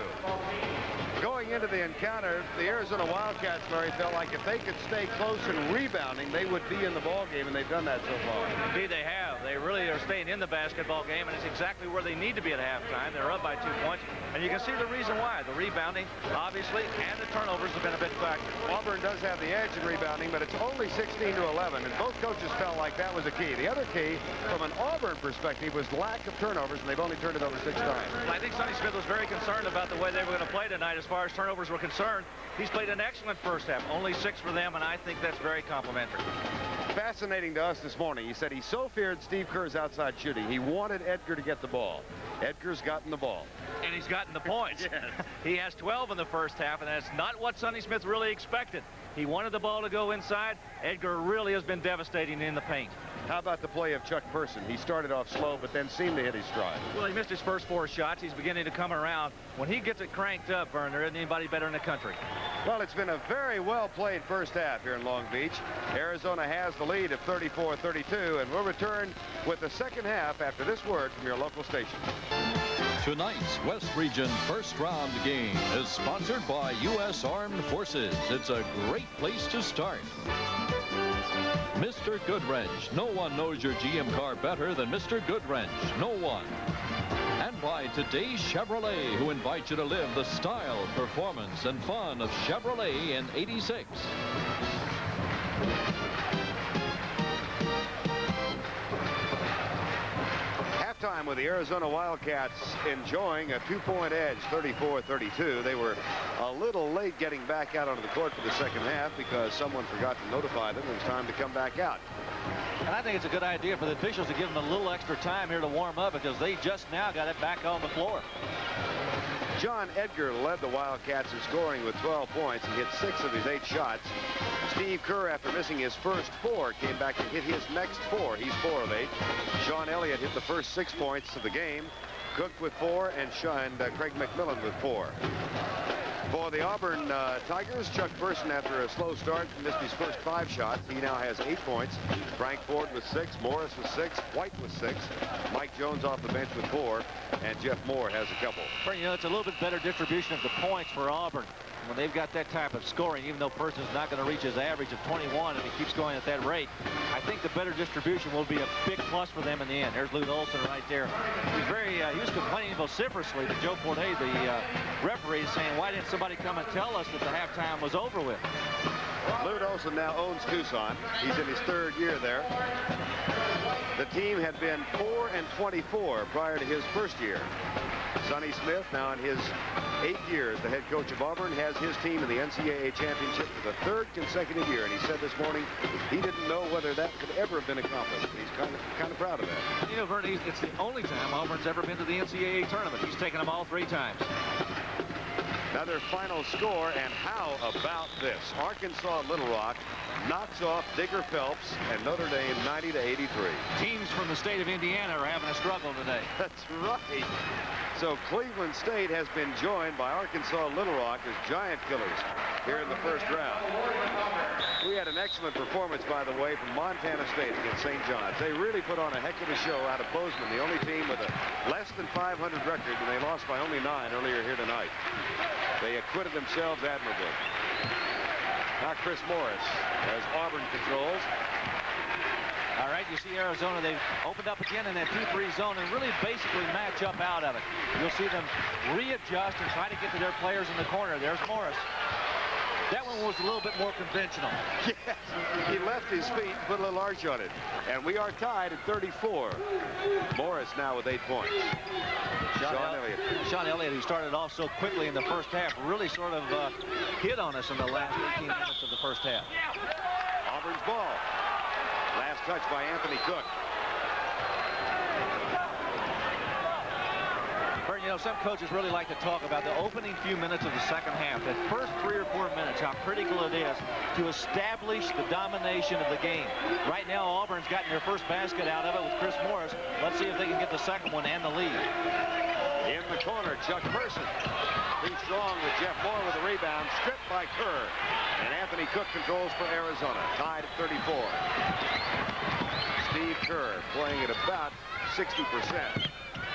Going into the encounter, the Arizona Wildcats, Murray, felt like if they could stay close and rebounding, they would be in the ball game, and they've done that so far. Indeed, they have. They really are staying in the basketball game, and it's exactly where they need to be at halftime. They're up by 2 points, and you can see the reason why. The rebounding, obviously, and the turnovers have been a big factor. Auburn does have the edge in rebounding, but it's only 16-11, and both coaches felt like that was a key. The other key, from an Auburn perspective, was lack of turnovers, and they've only turned it over 6 times. I think Sonny Smith was very concerned about the way they were going to play tonight as far as turnovers were concerned. He's played an excellent first half, only 6 for them, and I think that's very complimentary. Fascinating to us this morning. He said he so feared Steve Kerr's outside shooting. He wanted Edgar to get the ball. Edgar's gotten the ball. And he's gotten the points. Yes. He has 12 in the first half, and that's not what Sonny Smith really expected. He wanted the ball to go inside. Edgar really has been devastating in the paint. How about the play of Chuck Person? He started off slow, but then seemed to hit his stride. Well, he missed his first 4 shots. He's beginning to come around. When he gets it cranked up, Vern, there isn't anybody better in the country. Well, it's been a very well-played first half here in Long Beach. Arizona has the lead of 34-32, and we'll return with the second half after this word from your local station. Tonight's West Region first round game is sponsored by U.S. Armed Forces. It's a great place to start. Mr. Goodwrench. No one knows your GM car better than Mr. Goodwrench. No one. And by today's Chevrolet, who invite you to live the style, performance, and fun of Chevrolet in '86. Halftime with the Arizona Wildcats enjoying a 2-point edge, 34-32. They were a little late getting back out onto the court for the second half because someone forgot to notify them it was time to come back out. And I think it's a good idea for the officials to give them a little extra time here to warm up because they just now got it back on the floor. John Edgar led the Wildcats in scoring with 12 points. He hit 6 of his 8 shots. Steve Kerr, after missing his first 4, came back and hit his next 4. He's 4 of 8. Sean Elliott hit the first 6 points of the game. Cook with 4, and Craig McMillan with 4. For the Auburn Tigers, Chuck Person, after a slow start, missed his first 5 shots. He now has 8 points. Frank Ford with 6, Morris with 6, White with 6, Mike Jones off the bench with 4, and Jeff Moore has a couple. Well, you know, it's a little bit better distribution of the points for Auburn when they've got that type of scoring, even though Person's not going to reach his average of 21 and he keeps going at that rate. I think the better distribution will be a big plus for them in the end. There's Lute Olson right there. He was complaining vociferously to Joe Forte, the referee, saying, why didn't somebody come and tell us that the halftime was over with? Lute Olson now owns Tucson. He's in his 3rd year there. The team had been 4-24 prior to his first year. Sonny Smith, now in his 8th year as the head coach of Auburn, has his team in the NCAA championship for the 3rd consecutive year. And he said this morning he didn't know whether that could ever have been accomplished. He's kind of proud of that. You know, Vern, it's the only time Auburn's ever been to the NCAA tournament. He's taken them all 3 times. Another final score, and how about this? Arkansas Little Rock knocks off Digger Phelps and Notre Dame 90-83. Teams from the state of Indiana are having a struggle today. That's right. So Cleveland State has been joined by Arkansas Little Rock as giant killers here in the first round. We had an excellent performance, by the way, from Montana State against St. John's. They really put on a heck of a show out of Bozeman, the only team with a less than 500 record, and they lost by only 9 earlier here tonight. They acquitted themselves admirably. Now Chris Morris as Auburn controls. All right, you see Arizona, they've opened up again in that 2-3 zone and really basically match up out of it. You'll see them readjust and try to get to their players in the corner. There's Morris. That one was a little bit more conventional. Yes, he left his feet and put a little arch on it. And we are tied at 34. Morris now with 8 points. Sean Elliott. Sean Elliott, who started off so quickly in the first half, really sort of hit on us in the last 18 minutes of the first half. Auburn's ball. Last touch by Anthony Cook. You know, some coaches really like to talk about the opening few minutes of the second half. That first 3 or 4 minutes, how critical it is to establish the domination of the game. Right now, Auburn's gotten their first basket out of it with Chris Morris. Let's see if they can get the second one and the lead. In the corner, Chuck Person. Too strong with Jeff Moore with the rebound. Stripped by Kerr. And Anthony Cook controls for Arizona. Tied at 34. Steve Kerr playing at about 60%.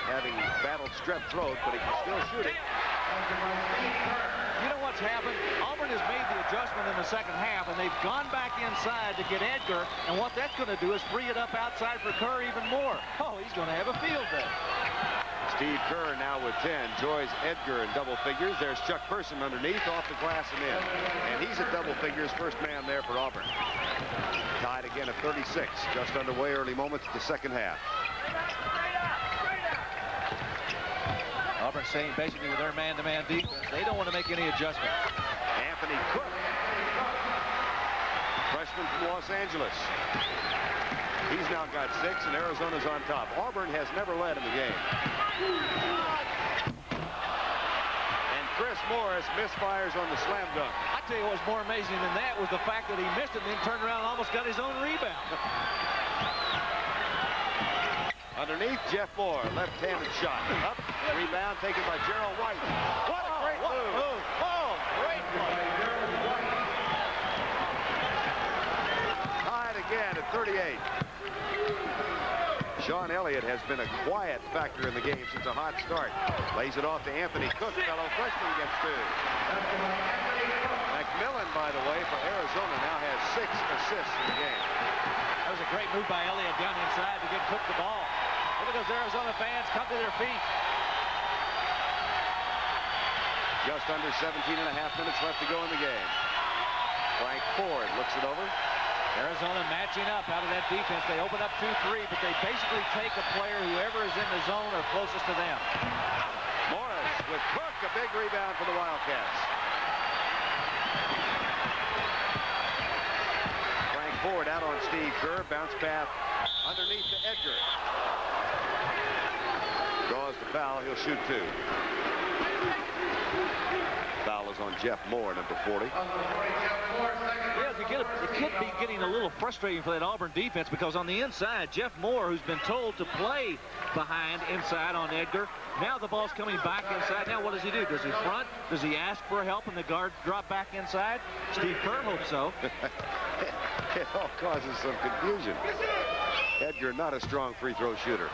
Having battled strep throat, but he can still shoot it. You know what's happened? Auburn has made the adjustment in the second half, and they've gone back inside to get Edgar, and what that's going to do is free it up outside for Kerr even more. Oh, he's going to have a field day. Steve Kerr now with 10. Joys Edgar in double figures. There's Chuck Person underneath, off the glass and in. And he's at double figures, first man there for Auburn. Tied again at 36. Just underway, early moments of the second half. Auburn saying basically with their man-to-man defense, they don't want to make any adjustment. Anthony Cook, freshman from Los Angeles. He's now got 6, and Arizona's on top. Auburn has never led in the game. And Chris Morris misfires on the slam dunk. I tell you what's more amazing than that was the fact that he missed it and then turned around and almost got his own rebound. Underneath, Jeff Moore, left-handed shot. Up, rebound taken by Gerald White. What a great move. Oh, great play. Tied again at 38. Sean Elliott has been a quiet factor in the game since a hot start. Lays it off to Anthony Cook. Fellow freshman gets 2. McMillan, by the way, for Arizona now has 6 assists in the game. That was a great move by Elliott down inside to get Cook the ball. Look at those Arizona fans come to their feet. Just under 17 and a half minutes left to go in the game. Frank Ford looks it over. Arizona matching up out of that defense. They open up 2-3, but they basically take a player, whoever is in the zone or closest to them. Morris with Cook, a big rebound for the Wildcats. Frank Ford out on Steve Kerr, bounce pass underneath to Edgar. Draws the foul, he'll shoot 2. Foul is on Jeff Moore, number 40. Yeah, it could be getting a little frustrating for that Auburn defense, because on the inside, Jeff Moore, who's been told to play behind inside on Edgar, now the ball's coming back inside. Now what does he do? Does he front? Does he ask for help and the guard drop back inside? Steve Kerr hopes so. It all causes some confusion. Edgar, not a strong free throw shooter.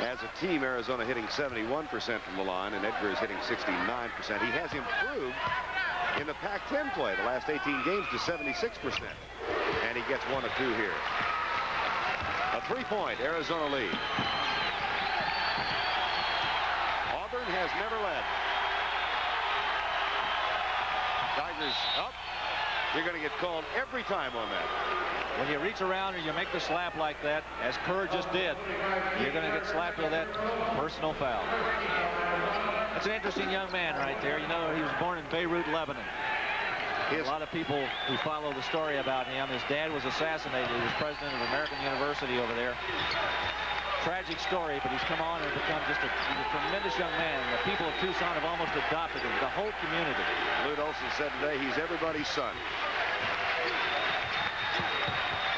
As a team, Arizona hitting 71% from the line, and Edgar is hitting 69%. He has improved in the Pac-10 play the last 18 games to 76%. And he gets 1 of 2 here. A 3-point Arizona lead. Auburn has never led. Tigers up. You're going to get called every time on that. When you reach around and you make the slap like that, as Kerr just did, you're going to get slapped with that personal foul. That's an interesting young man right there. You know, he was born in Beirut, Lebanon. A lot of people who follow the story about him, his dad was assassinated. He was president of American University over there. Tragic story, but he's come on and become just a tremendous young man. And the people of Tucson have almost adopted him, the whole community. Lute Olson said today he's everybody's son.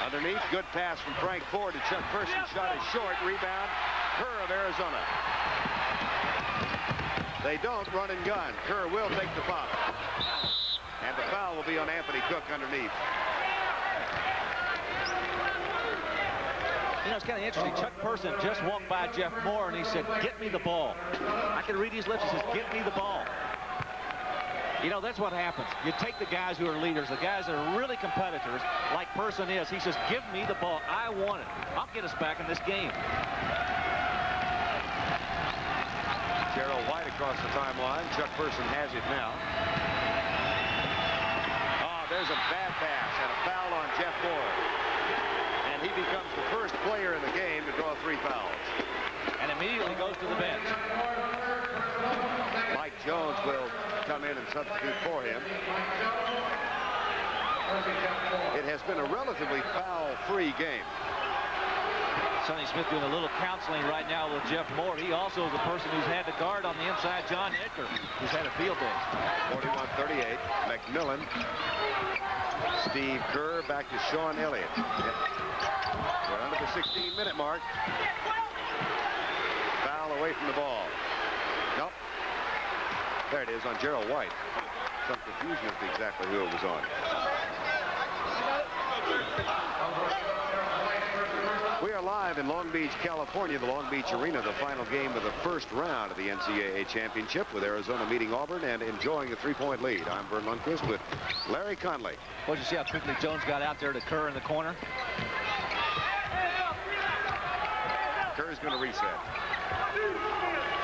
Underneath, good pass from Frank Ford to Chuck Person. Shot is short. Rebound, Kerr of Arizona. They don't run and gun. Kerr will take the foul. And the foul will be on Anthony Cook underneath. You know, it's kind of interesting. Chuck Person just walked by Jeff Moore and he said, "Get me the ball." I can read his lips. He says, "Get me the ball." You know, that's what happens. You take the guys who are leaders, the guys that are really competitors, like Person is. He says, "Give me the ball. I want it. I'll get us back in this game." Gerald White across the timeline. Chuck Person has it now. Oh, there's a bad pass and a foul on Jeff Moore. And he becomes the first player in the game to draw 3 fouls. And immediately goes to the bench. Mike Jones will come in and substitute for him. It has been a relatively foul-free game. Sonny Smith doing a little counseling right now with Jeff Moore. He also is the person who's had the guard on the inside, John Edgar, who's had a field day. 41-38. McMillan. Steve Kerr back to Sean Elliott. We're under the 16-minute mark. Foul away from the ball. Nope. There it is on Gerald White. Some confusion as to exactly who it was on. We are live in Long Beach, California, the Long Beach Arena, the final game of the first round of the NCAA championship, with Arizona meeting Auburn and enjoying a 3-point lead. I'm Vern Lundquist with Larry Conley. Well, you see how quickly Jones got out there to Kerr in the corner? Kerr's going to reset.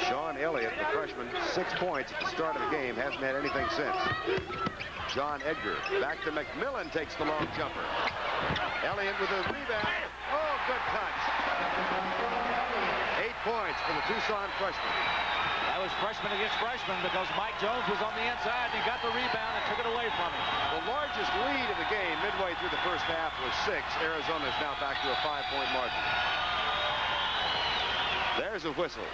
Sean Elliott, the freshman, 6 points at the start of the game, hasn't had anything since. John Edgar back to McMillan, takes the long jumper. Elliott with a rebound. Oh, good touch. 8 points for the Tucson freshman. That was freshman against freshman because Mike Jones was on the inside and he got the rebound and took it away from him. The largest lead of the game midway through the first half was 6. Arizona is now back to a 5-point margin. There's a whistle.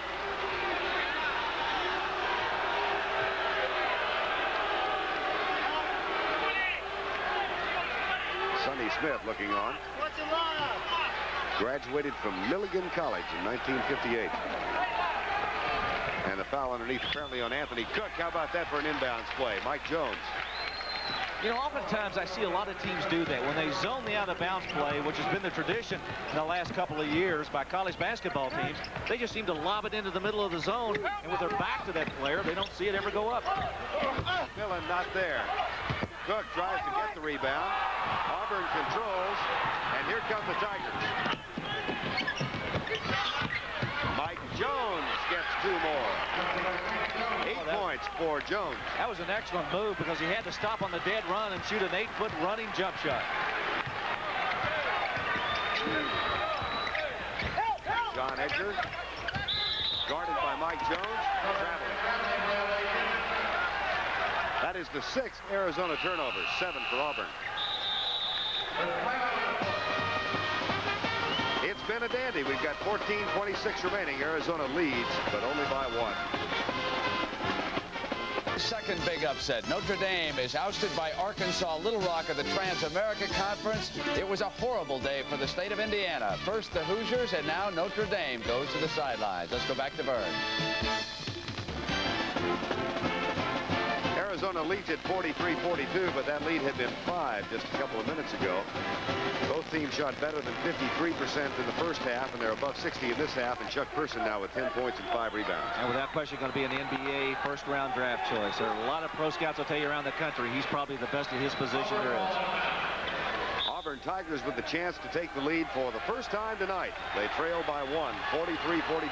Sonny Smith looking on. Graduated from Milligan College in 1958. And the foul underneath apparently on Anthony Cook. How about that for an inbounds play? Mike Jones. You know, oftentimes I see a lot of teams do that. When they zone the out-of-bounds play, which has been the tradition in the last couple of years by college basketball teams, they just seem to lob it into the middle of the zone, and with their back to that player, they don't see it ever go up. Millen not there. Cook tries to get the rebound. Auburn controls, and here come the Tigers. Mike Jones gets 2 more. 8 points for Jones. That was an excellent move because he had to stop on the dead run and shoot an 8-foot running jump shot. John Edgar, guarded by Mike Jones, traveling. That is the 6th Arizona turnover, 7 for Auburn. It's been a dandy. We've got 14:26 remaining. Arizona leads, but only by 1. second big upset. Notre Dame is ousted by Arkansas Little Rock of the Trans-America Conference. It was a horrible day for the state of Indiana. First the Hoosiers, and now Notre Dame goes to the sidelines. Let's go back to Vern. Arizona leads at 43-42, but that lead had been 5 just a couple of minutes ago. Both teams shot better than 53% in the first half, and they're above 60 in this half, and Chuck Person now with 10 points and 5 rebounds. And without question going to be an NBA first-round draft choice. There are a lot of pro scouts will tell you around the country he's probably the best at his position there is. Auburn Tigers with the chance to take the lead for the first time tonight. They trail by 1, 43-42.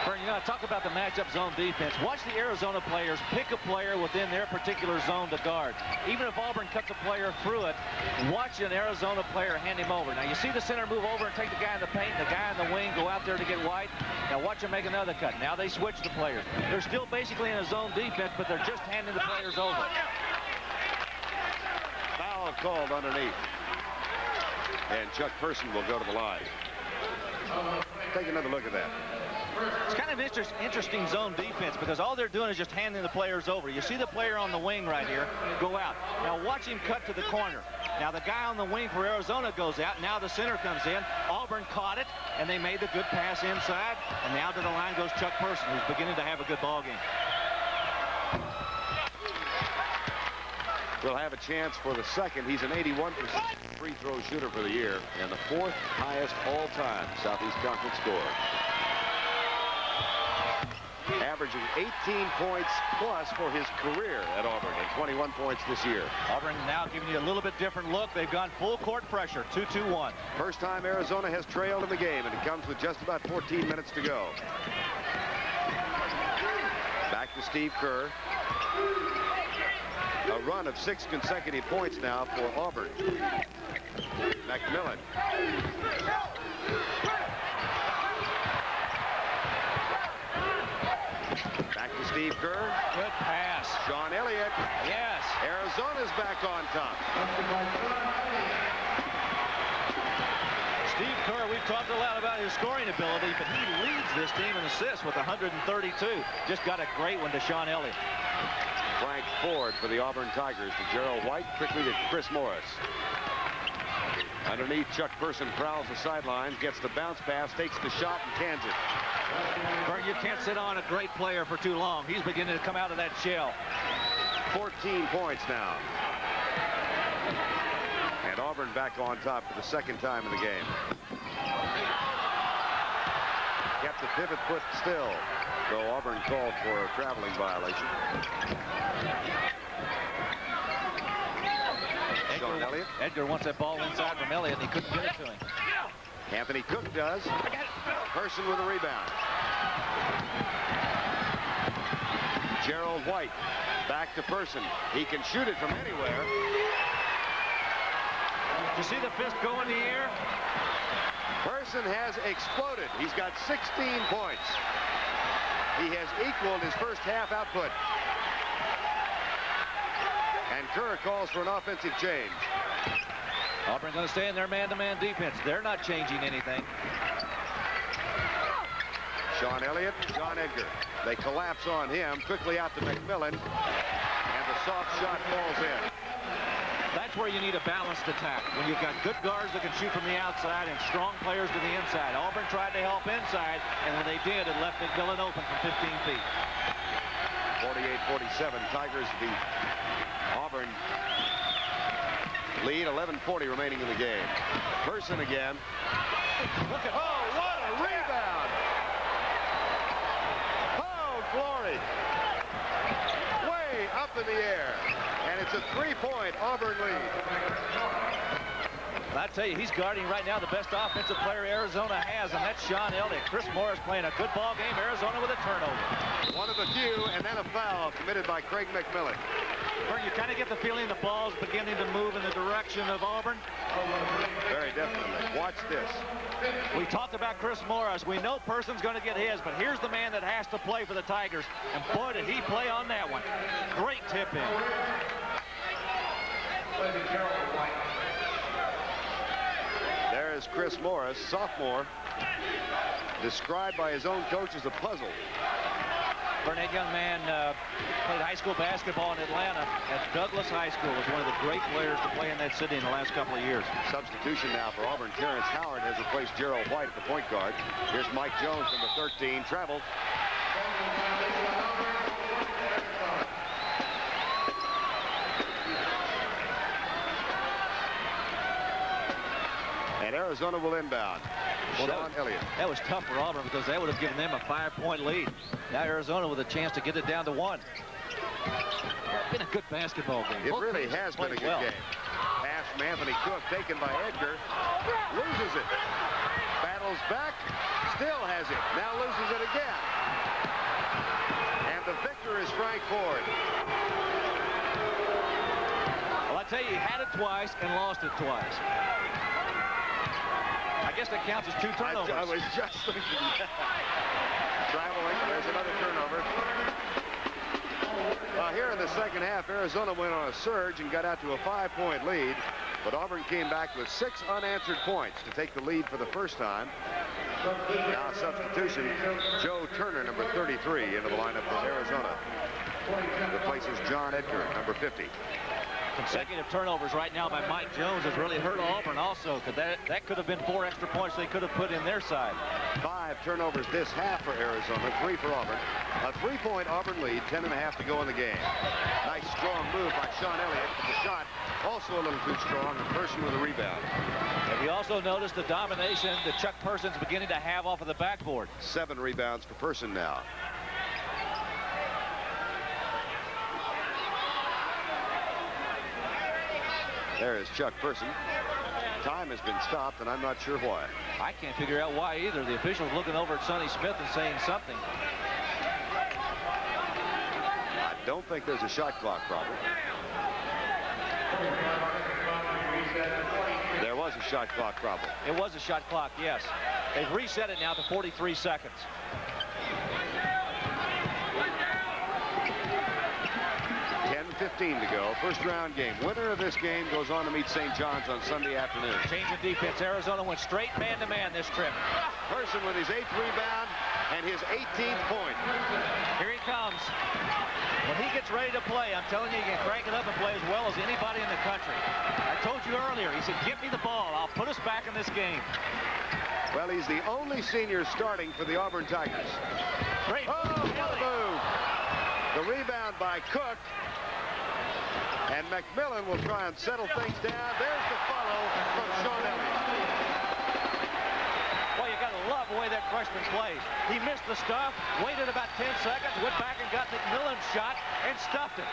Vern, you know, talk about the matchup zone defense. Watch the Arizona players pick a player within their particular zone to guard. Even if Auburn cuts a player through it, watch an Arizona player hand him over. Now, you see the center move over and take the guy in the paint, and the guy in the wing go out there to get wide. Now, watch him make another cut. Now they switch the players. They're still basically in a zone defense, but they're just handing the players over. Foul called underneath. And Chuck Person will go to the line. Take another look at that. It's kind of interesting zone defense because all they're doing is just handing the players over. You see the player on the wing right here go out. Now watch him cut to the corner. Now the guy on the wing for Arizona goes out. Now the center comes in. Auburn caught it, and they made the good pass inside. And now to the line goes Chuck Person, who's beginning to have a good ball game. Will have a chance for the second. He's an 81% free throw shooter for the year and the 4th highest all-time Southeast Conference scorer. Averaging 18 points plus for his career at Auburn and 21 points this year. Auburn now giving you a little bit different look. They've gone full court pressure, 2-2-1. First time Arizona has trailed in the game, and it comes with just about 14 minutes to go. Back to Steve Kerr. A run of 6 consecutive points now for Auburn. McMillan. Back to Steve Kerr. Good pass. Sean Elliott. Yes. Arizona's back on top. Steve Kerr, we've talked a lot about his scoring ability, but he leads this team in assists with 132. Just got a great one to Sean Elliott. Frank Ford for the Auburn Tigers to Gerald White, quickly to Chris Morris. Underneath, Chuck Person prowls the sidelines, gets the bounce pass, takes the shot, and cans it. Vern, you can't sit on a great player for too long. He's beginning to come out of that shell. 14 points now. And Auburn back on top for the second time in the game. Kept the pivot foot still, though Auburn called for a traveling violation. Sean Elliott. Edgar wants that ball inside from Elliott, and he couldn't get it to him. Anthony Cook does. Person with a rebound. Gerald White back to Person. He can shoot it from anywhere. Did you see the fist go in the air? Person has exploded. He's got 16 points. He has equaled his first half output. And Kerr calls for an offensive change. Auburn going to stay in their man-to-man defense. They're not changing anything. Sean Elliott, John Edgar. They collapse on him. Quickly out to McMillan. And the soft shot falls in. That's where you need a balanced attack. When you've got good guards that can shoot from the outside and strong players to the inside. Auburn tried to help inside, and when they did, it left McMillan open from 15 feet. 48-47. Tigers the Auburn lead. 11:40 remaining in the game. Person again. Look at what a rebound! Oh, glory! Way up in the air. And it's a 3-point Auburn lead. I tell you, he's guarding right now the best offensive player Arizona has, and that's Sean Elliott. Chris Morris playing a good ball game. Arizona with a turnover. One of the few, and then a foul committed by Craig McMillan. Vern, you kind of get the feeling the ball's beginning to move in the direction of Auburn. Very definitely. Watch this. We talked about Chris Morris. We know Person's going to get his, but here's the man that has to play for the Tigers. And boy, did he play on that one. Great tip in. There is Chris Morris, sophomore, described by his own coach as a puzzle. Burnett young man played high school basketball in Atlanta at Douglas High School. Was one of the great players to play in that city in the last couple of years. Substitution now for Auburn. Terrence Howard has replaced Gerald White at the point guard. Here's Mike Jones, number 13, traveled. And Arizona will inbound. Well, Sean Elliott. That was tough for Auburn because that would have given them a 5-point lead. Now Arizona with a chance to get it down to 1. It's been a good basketball game. It really has been a good game. Pass from Anthony Cook, taken by Edgar. Loses it. Battles back. Still has it. Now loses it again. And the victor is Frank Ford. Well, I tell you, he had it twice and lost it twice. I guess that counts as 2 turnovers. I was just thinking that. Traveling, there's another turnover. Here in the second half, Arizona went on a surge and got out to a 5-point lead, but Auburn came back with 6 unanswered points to take the lead for the first time. Now substitution, Joe Turner, number 33, into the lineup for Arizona. Replaces John Edgar, number 50. Consecutive turnovers right now by Mike Jones has really hurt Auburn also, because that could have been 4 extra points they could have put in their side. 5 turnovers this half for Arizona, 3 for Auburn. A 3-point Auburn lead, 10.5 to go in the game. Nice strong move by Sean Elliott, but the shot also a little too strong, and Person with a rebound. And we also noticed the domination that Chuck Person's beginning to have off of the backboard. 7 rebounds for Person now. There is Chuck Person. Time has been stopped, and I'm not sure why. I can't figure out why either. The official's looking over at Sonny Smith and saying something. I don't think there's a shot clock problem. There was a shot clock problem. It was a shot clock, yes. They've reset it now to 43 seconds. 10:15 to go. First round game. Winner of this game goes on to meet St. John's on Sunday afternoon. Change of defense. Arizona went straight man-to-man this trip. Person with his 8th rebound and his 18th point. Here he comes. When he gets ready to play, I'm telling you, he can crank it up and play as well as anybody in the country. I told you earlier, he said, give me the ball. I'll put us back in this game. Well, he's the only senior starting for the Auburn Tigers. Great. Oh, what a move. The rebound by Cook. And McMillan will try and settle things down. There's the follow from Sean Elliott. Well, you got to love the way that freshman plays. He missed the stuff, waited about 10 seconds, went back and got McMillan's shot and stuffed it.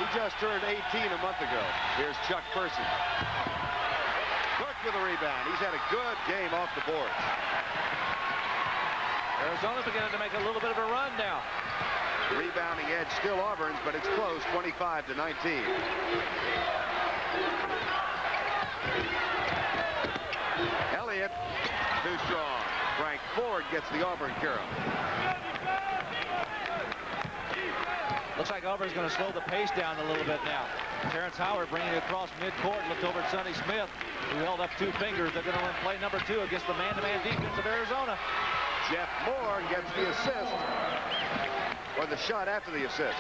He just turned 18 a month ago. Here's Chuck Person. Cook with a rebound. He's had a good game off the board. Arizona's beginning to make a little bit of a run now. Rebounding edge still Auburn's, but it's close, 25-19. Elliott, too strong. Frank Ford gets the Auburn carry. Looks like Auburn's going to slow the pace down a little bit now. Terrence Howard bringing it across midcourt, looked over at Sonny Smith, who held up 2 fingers. They're going to play number 2 against the man-to-man defense of Arizona. Jeff Moore gets the assist, or the shot after the assist.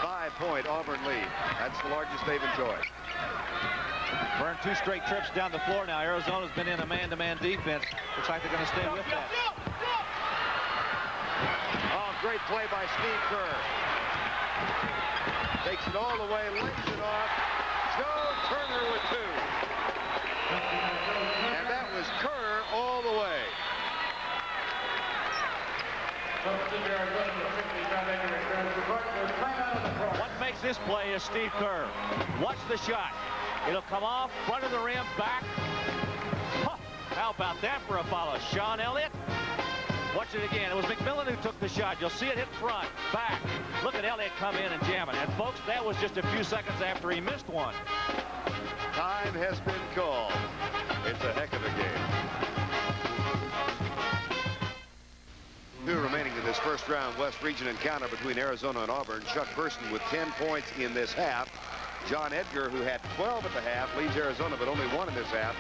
5-point Auburn lead. That's the largest they've enjoyed. Burned 2 straight trips down the floor now. Arizona's been in a man-to-man defense. Looks like they're going to stay with that. Oh, great play by Steve Kerr. Takes it all the way, lays it off. Joe Turner with 2. And that was Kerr all the way. What makes this play is Steve Kerr. Watch the shot. It'll come off, front of the rim, back. Huh. How about that for a follow? Sean Elliott. Watch it again. It was McMillan who took the shot. You'll see it hit front, back. Look at Elliott come in and jam it. And folks, that was just a few seconds after he missed one. Time has been called. It's a heck of a game. 2 remaining in this first round West Region encounter between Arizona and Auburn. Chuck Person with 10 points in this half. John Edgar, who had 12 at the half, leads Arizona, but only 1 in this half.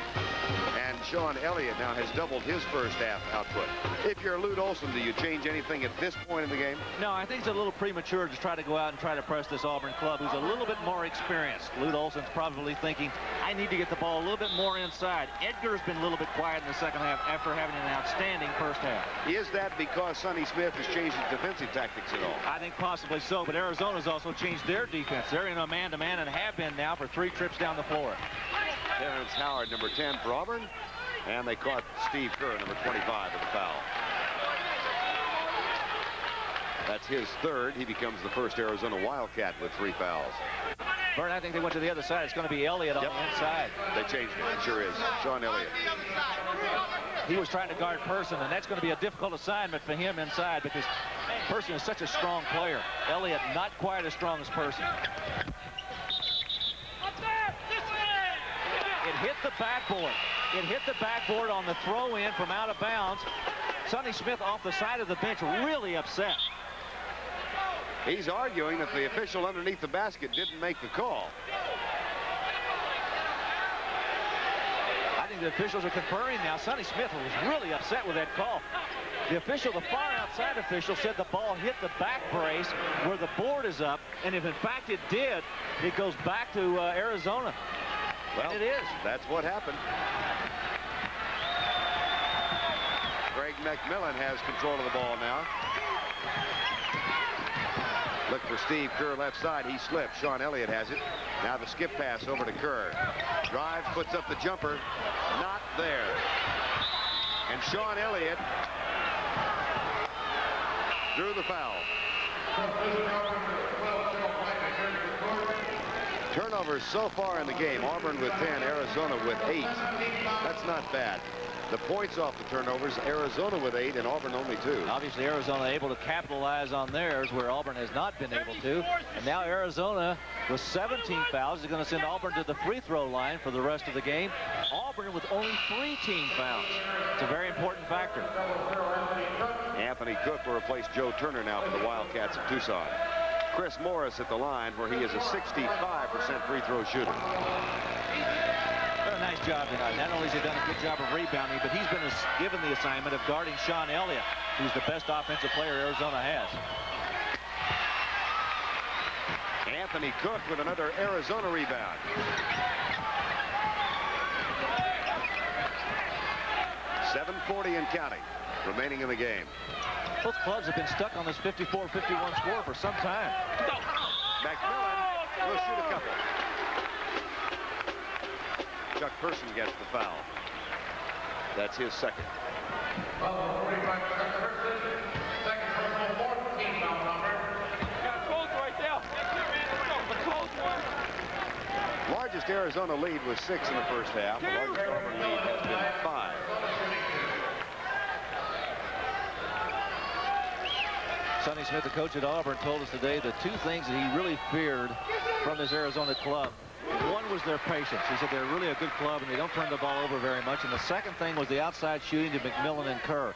And Sean Elliott now has doubled his first half output. If you're Lute Olson, do you change anything at this point in the game? No, I think it's a little premature to try to go out and try to press this Auburn club, who's a little bit more experienced. Lute Olson's probably thinking, I need to get the ball a little bit more inside. Edgar's been a little bit quiet in the second half after having an outstanding first half. Is that because Sonny Smith has changed his defensive tactics at all? I think possibly so, but Arizona's also changed their defense. They're in a man-to-man and have been now for 3 trips down the floor. Terrence Howard, number 10 for Auburn, and they caught Steve Kerr, number 25, with the foul. That's his third. He becomes the first Arizona Wildcat with 3 fouls. Vern, I think they went to the other side. It's going to be Elliott on the inside. They changed it. It sure is. Sean Elliott. He was trying to guard Person, and that's going to be a difficult assignment for him inside because Person is such a strong player. Elliott not quite as strong as Person. It hit the backboard. It hit the backboard on the throw-in from out of bounds. Sonny Smith off the side of the bench, really upset. He's arguing that the official underneath the basket didn't make the call. I think the officials are conferring now. Sonny Smith was really upset with that call. The official, the far outside official, said the ball hit the back brace where the board is up, and if in fact it did, it goes back to Arizona. Well, and it is. That's what happened. Greg McMillan has control of the ball now. Look for Steve Kerr left side. He slips. Sean Elliott has it. Now the skip pass over to Kerr. Drives, puts up the jumper. Not there. And Sean Elliott drew the foul. Turnovers so far in the game. Auburn with 10, Arizona with 8. That's not bad. The points off the turnovers, Arizona with 8 and Auburn only 2. Obviously, Arizona able to capitalize on theirs where Auburn has not been able to. And now Arizona with 17 fouls is going to send Auburn to the free throw line for the rest of the game. Auburn with only 3 team fouls. It's a very important factor. Anthony Cook will replace Joe Turner now for the Wildcats of Tucson. Chris Morris at the line where he is a 65% free throw shooter. A nice job tonight. Not only has he done a good job of rebounding, but he's been given the assignment of guarding Sean Elliott, who's the best offensive player Arizona has. Anthony Cook with another Arizona rebound. .740 and counting remaining in the game. Both clubs have been stuck on this 54-51 score for some time. McMillan will shoot a couple. Chuck Person gets the foul. That's his second. Largest Arizona lead was 6 in the first half. The largest Auburn lead has been 5. Sonny Smith, the coach at Auburn, told us today the 2 things that he really feared from this Arizona club. One was their patience. He said they're really a good club and they don't turn the ball over very much. And the second thing was the outside shooting to McMillan and Kerr.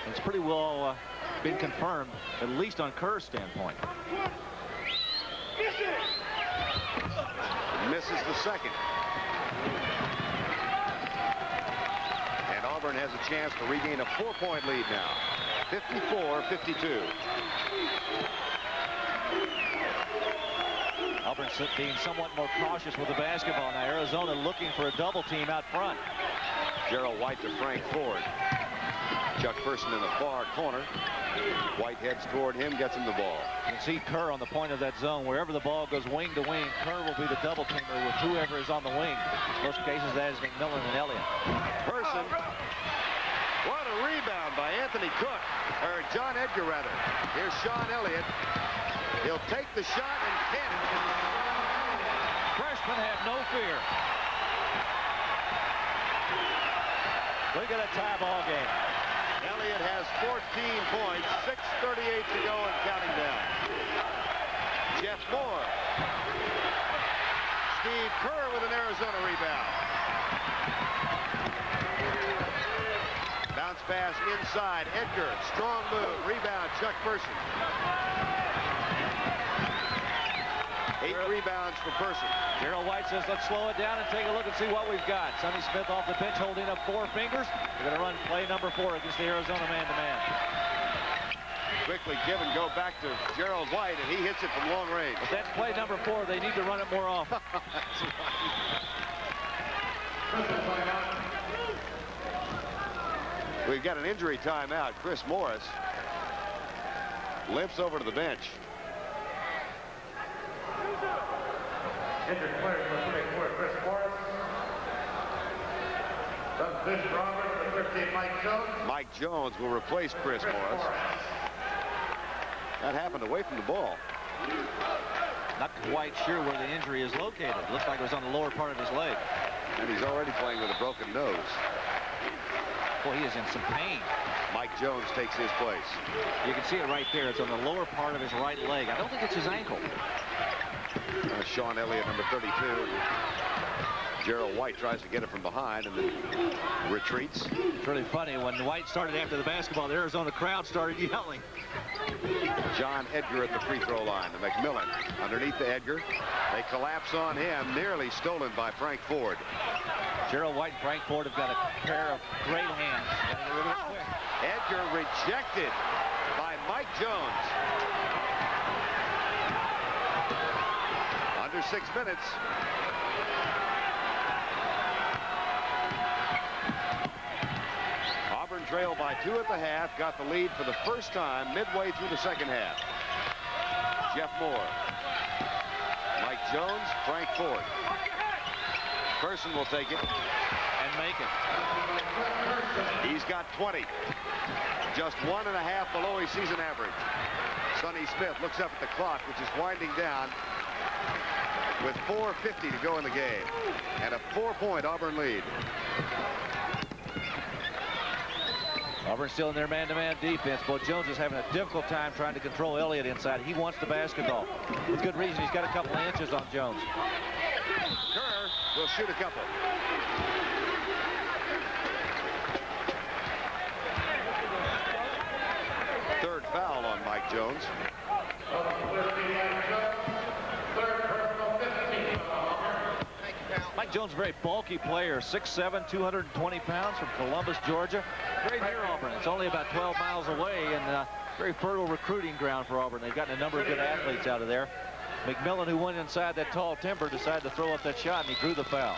And it's pretty well been confirmed, at least on Kerr's standpoint. Misses the second. And Auburn has a chance to regain a 4-point lead now. 54-52. Auburn being somewhat more cautious with the basketball. Now Arizona looking for a double team out front. Gerald White to Frank Ford. Chuck Person in the far corner. White heads toward him, gets him the ball. You can see Kerr on the point of that zone. Wherever the ball goes wing to wing, Kerr will be the double teamer with whoever is on the wing. In most cases, that is McMillan and Elliott. Person. What a rebound by Anthony Cook. Or John Edgar, rather. Here's Sean Elliott. He'll take the shot and can't. Freshmen have no fear. Look at a tie ball game. Elliott has 14 points, 6:38 to go and counting down. Jeff Moore. Steve Kerr with an Arizona rebound. Bounce pass inside. Edgar, strong move. Rebound, Chuck Person. 8 rebounds for Person. Gerald White says, let's slow it down and take a look and see what we've got. Sonny Smith off the bench holding up 4 fingers. We're going to run play number 4 against the Arizona man-to-man. Quickly give and go back to Gerald White, and he hits it from long range. If that's play number 4, they need to run it more often. That's right. We've got an injury timeout. Chris Morris limps over to the bench. Injured player number 24, Chris Morris. Substitution Robert, number 15, Mike Jones. Mike Jones will replace Chris Morris. That happened away from the ball. Not quite sure where the injury is located. Looks like it was on the lower part of his leg. And he's already playing with a broken nose. Boy, he is in some pain. Mike Jones takes his place. You can see it right there. It's on the lower part of his right leg. I don't think it's his ankle. Sean Elliott, number 32. Gerald White tries to get it from behind and then retreats. It's really funny. When White started after the basketball, the Arizona crowd started yelling. John Edgar at the free throw line to McMillan. Underneath to Edgar. They collapse on him. Nearly stolen by Frank Ford. Gerald White and Frank Ford have got a pair of great hands. Edgar rejected by Mike Jones. Under 6 minutes. Auburn trailed by 2 at the half. Got the lead for the first time midway through the second half. Jeff Moore. Mike Jones, Frank Ford. Person will take it. And make it. He's got 20. Just 1.5 below his season average. Sonny Smith looks up at the clock, which is winding down with 4:50 to go in the game. And a 4-point Auburn lead. Auburn still in their man-to-man defense. Boy, Jones is having a difficult time trying to control Elliott inside. He wants the basketball. With good reason. He's got a couple of inches on Jones. Kerr will shoot a couple. Third foul on Mike Jones. Mike Jones, a very bulky player, 6'7", 220 pounds, from Columbus, Georgia. Very near Auburn. It's only about 12 miles away, and very fertile recruiting ground for Auburn. They've gotten a number of good athletes out of there. McMillan, who went inside that tall timber, decided to throw up that shot, and he drew the foul.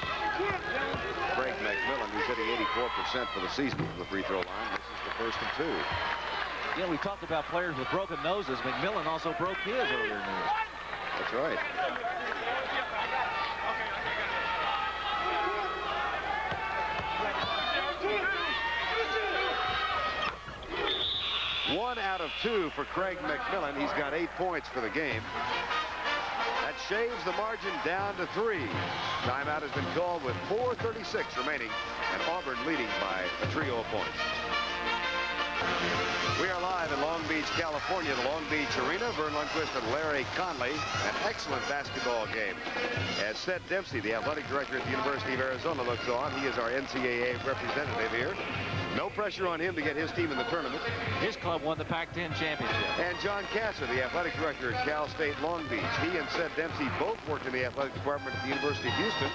Craig McMillan, who's hitting 84% for the season from the free throw line. This is the first of 2. You know, we talked about players with broken noses. McMillan also broke his earlier in the year. That's right. One out of 2 for Craig McMillan. He's got 8 points for the game. That shaves the margin down to 3. Timeout has been called with 4:36 remaining, and Auburn leading by a trio of points. We are live in Long Beach, California, the Long Beach Arena. Vern Lundquist and Larry Conley. An excellent basketball game. As Seth Dempsey, the athletic director at the University of Arizona, looks on. He is our NCAA representative here. No pressure on him to get his team in the tournament. His club won the Pac-10 championship. And John Kasser, the athletic director at Cal State Long Beach. He and Seth Dempsey both worked in the athletic department at the University of Houston.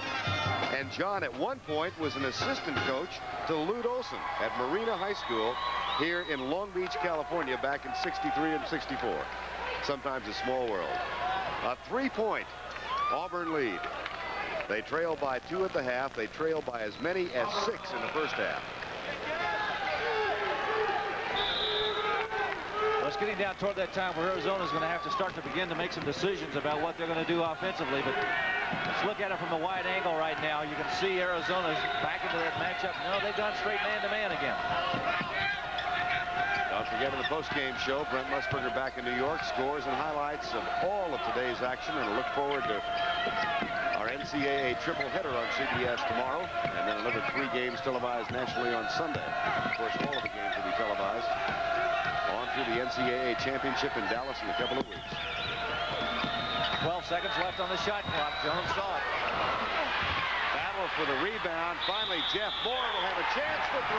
And John, at one point, was an assistant coach to Lute Olson at Marina High School here in Long Beach, California, back in '63 and '64. Sometimes a small world. A 3-point Auburn lead. They trail by 2 at the half. They trail by as many as 6 in the first half. Well, it's getting down toward that time where Arizona's going to have to start to begin to make some decisions about what they're going to do offensively. But let's look at it from a wide angle right now. You can see Arizona's back into that matchup. No, they've gone straight man-to-man again. Don't forget in the post-game show, Brent Musburger back in New York, scores and highlights of all of today's action, and look forward to our NCAA triple header on CBS tomorrow, and then another 3 games televised nationally on Sunday. Of course, all of the games will be televised on through the NCAA championship in Dallas in a couple of weeks. 12 seconds left on the shot clock. Jones saw it. Battle for the rebound. Finally, Jeff Moore will have a chance for 3.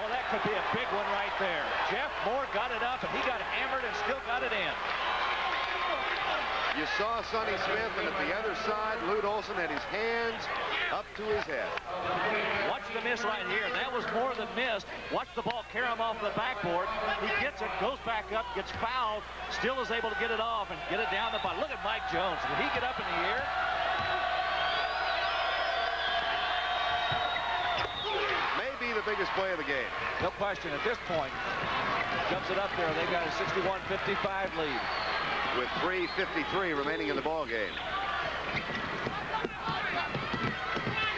Oh, that could be a big one right there. Jeff Moore got it up, and he got hammered and still got it in. You saw Sonny Smith, and at the other side, Lute Olson had his hands up to his head. Watch the miss right here. That was more than missed. Watch the ball carry him off the backboard. He gets it, goes back up, gets fouled, still is able to get it off and get it down the bottom. Look at Mike Jones. Did he get up in the air? Maybe the biggest play of the game. No question at this point. Jumps it up there. They've got a 61-55 lead. With 3:53 remaining in the ball game.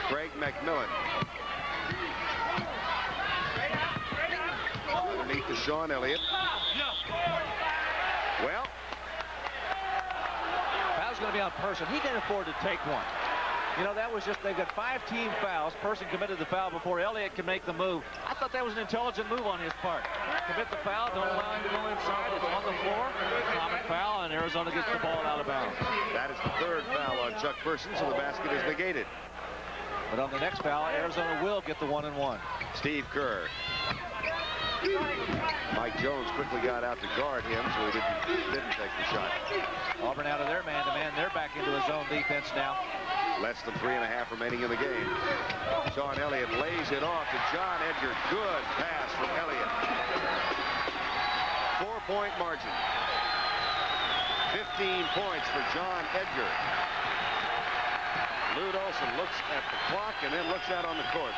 Craig McMillan. Underneath to Sean Elliott. Well, foul's going to be on Person. He can't afford to take one. You know, that was just, they've got 5 team fouls. Person committed the foul before Elliott can make the move. I thought that was an intelligent move on his part. Commit the foul, don't allow him to go inside. It's on the floor. Common foul, and Arizona gets the ball out of bounds. That is the 3rd foul on Chuck Person, so the basket is negated. But on the next foul, Arizona will get the 1-and-1. Steve Kerr. Mike Jones quickly got out to guard him, so he didn't take the shot. Auburn out of their man-to-man. They're back into his own defense now. Less than 3.5 remaining in the game. Sean Elliott lays it off to John Edgar. Good pass from Elliott. 4-point margin. 15 points for John Edgar. Lute Olson looks at the clock and then looks out on the court.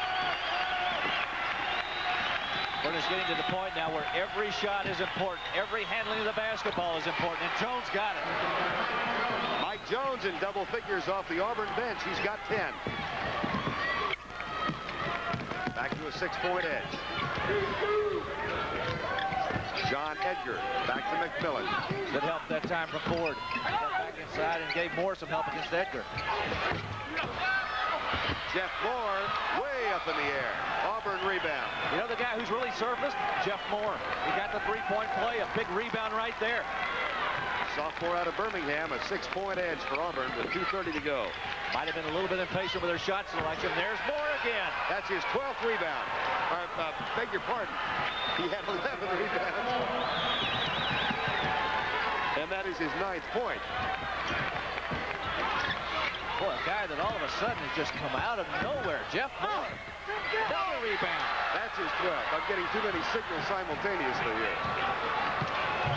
Verner's getting to the point now where every shot is important. Every handling of the basketball is important, and Jones got it. Mike Jones in double figures off the Auburn bench. He's got 10. Back to a 6-point edge. John Edgar back to McMillan. Good help that time from Ford. Got back inside and gave Moore some help against Edgar. Jeff Moore way up in the air. Auburn rebound. You know the guy who's really surfaced? Jeff Moore. He got the 3-point play, a big rebound right there. Sophomore out of Birmingham, a 6-point edge for Auburn with 2:30 to go. Might have been a little bit impatient with their shot selection. There's Moore again. That's his 12th rebound. Beg your pardon. He had 11 rebounds. And that is his 9th point. Boy, a guy that all of a sudden has just come out of nowhere. Jeff Moore. Another rebound. That's his 12th. I'm getting too many signals simultaneously here.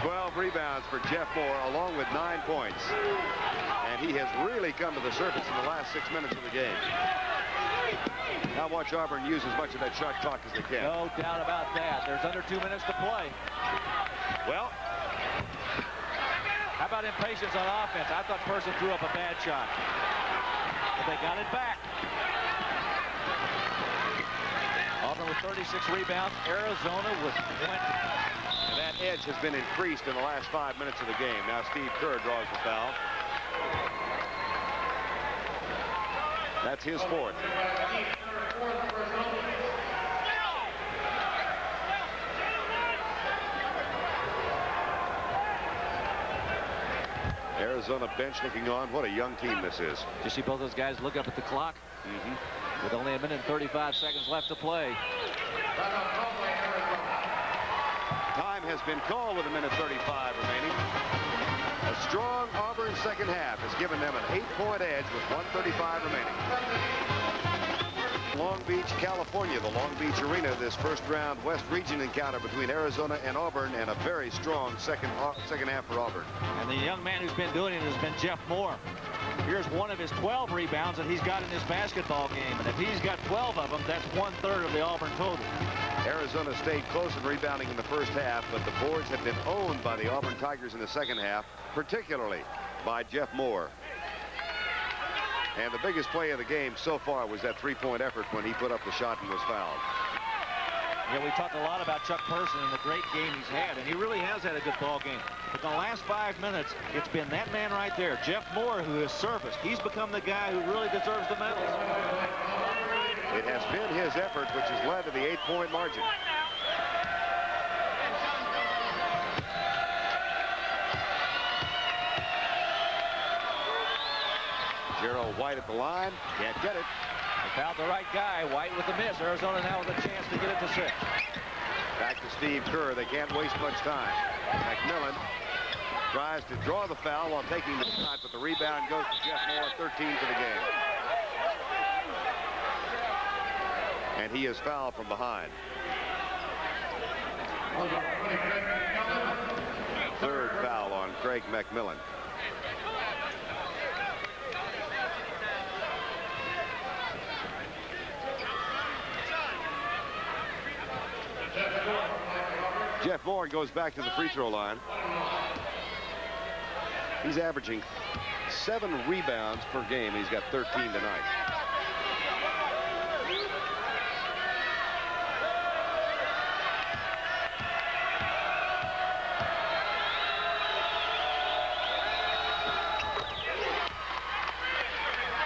12 rebounds for Jeff Moore, along with 9 points. And he has really come to the surface in the last 6 minutes of the game. Now watch Auburn use as much of that shot clock as they can. No doubt about that. There's under 2 minutes to play. Well, how about impatience on offense? I thought Person threw up a bad shot. But they got it back. Auburn with 36 rebounds. Arizona with 20. And that edge has been increased in the last 5 minutes of the game. Now Steve Kerr draws the foul. That's his 4th. Arizona bench looking on. What a young team this is. You see both those guys look up at the clock. With only 1 minute and 35 seconds left to play. Time has been called with 1 minute 35 remaining. A strong Auburn second half has given them an 8-point edge with 1:35 remaining. Long Beach, California, the Long Beach Arena, this first round West Region encounter between Arizona and Auburn, and a very strong second half for Auburn. And the young man who's been doing it has been Jeff Moore. Here's one of his 12 rebounds that he's got in this basketball game. And if he's got 12 of them, that's 1/3 of the Auburn total. Arizona stayed close in rebounding in the first half, but the boards have been owned by the Auburn Tigers in the second half, particularly by Jeff Moore. And the biggest play of the game so far was that 3-point effort when he put up the shot and was fouled. Yeah, we talked a lot about Chuck Person and the great game he's had, and he really has had a good ball game. But the last 5 minutes, it's been that man right there, Jeff Moore, who has surfaced. He's become the guy who really deserves the medals. It has been his effort which has led to the 8-point margin. Gerald White at the line. Can't get it. They fouled the right guy. White with the miss. Arizona now with a chance to get it to 6. Back to Steve Kerr. They can't waste much time. McMillan Tries to draw the foul while taking the shot, but the rebound goes to Jeff Moore, 13 for the game. And he is fouled from behind. Third foul on Craig McMillan. Jeff Moore goes back to the free throw line. He's averaging 7 rebounds per game. He's got 13 tonight.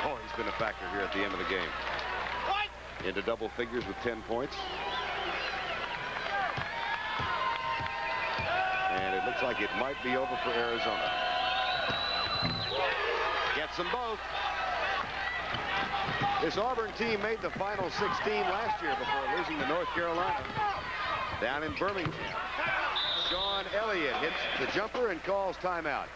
Oh, he's been a factor here at the end of the game. Into double figures with 10 points. And it looks like it might be over for Arizona. Gets them both. This Auburn team made the final 16 last year before losing to North Carolina down in Birmingham. Sean Elliott hits the jumper and calls timeout.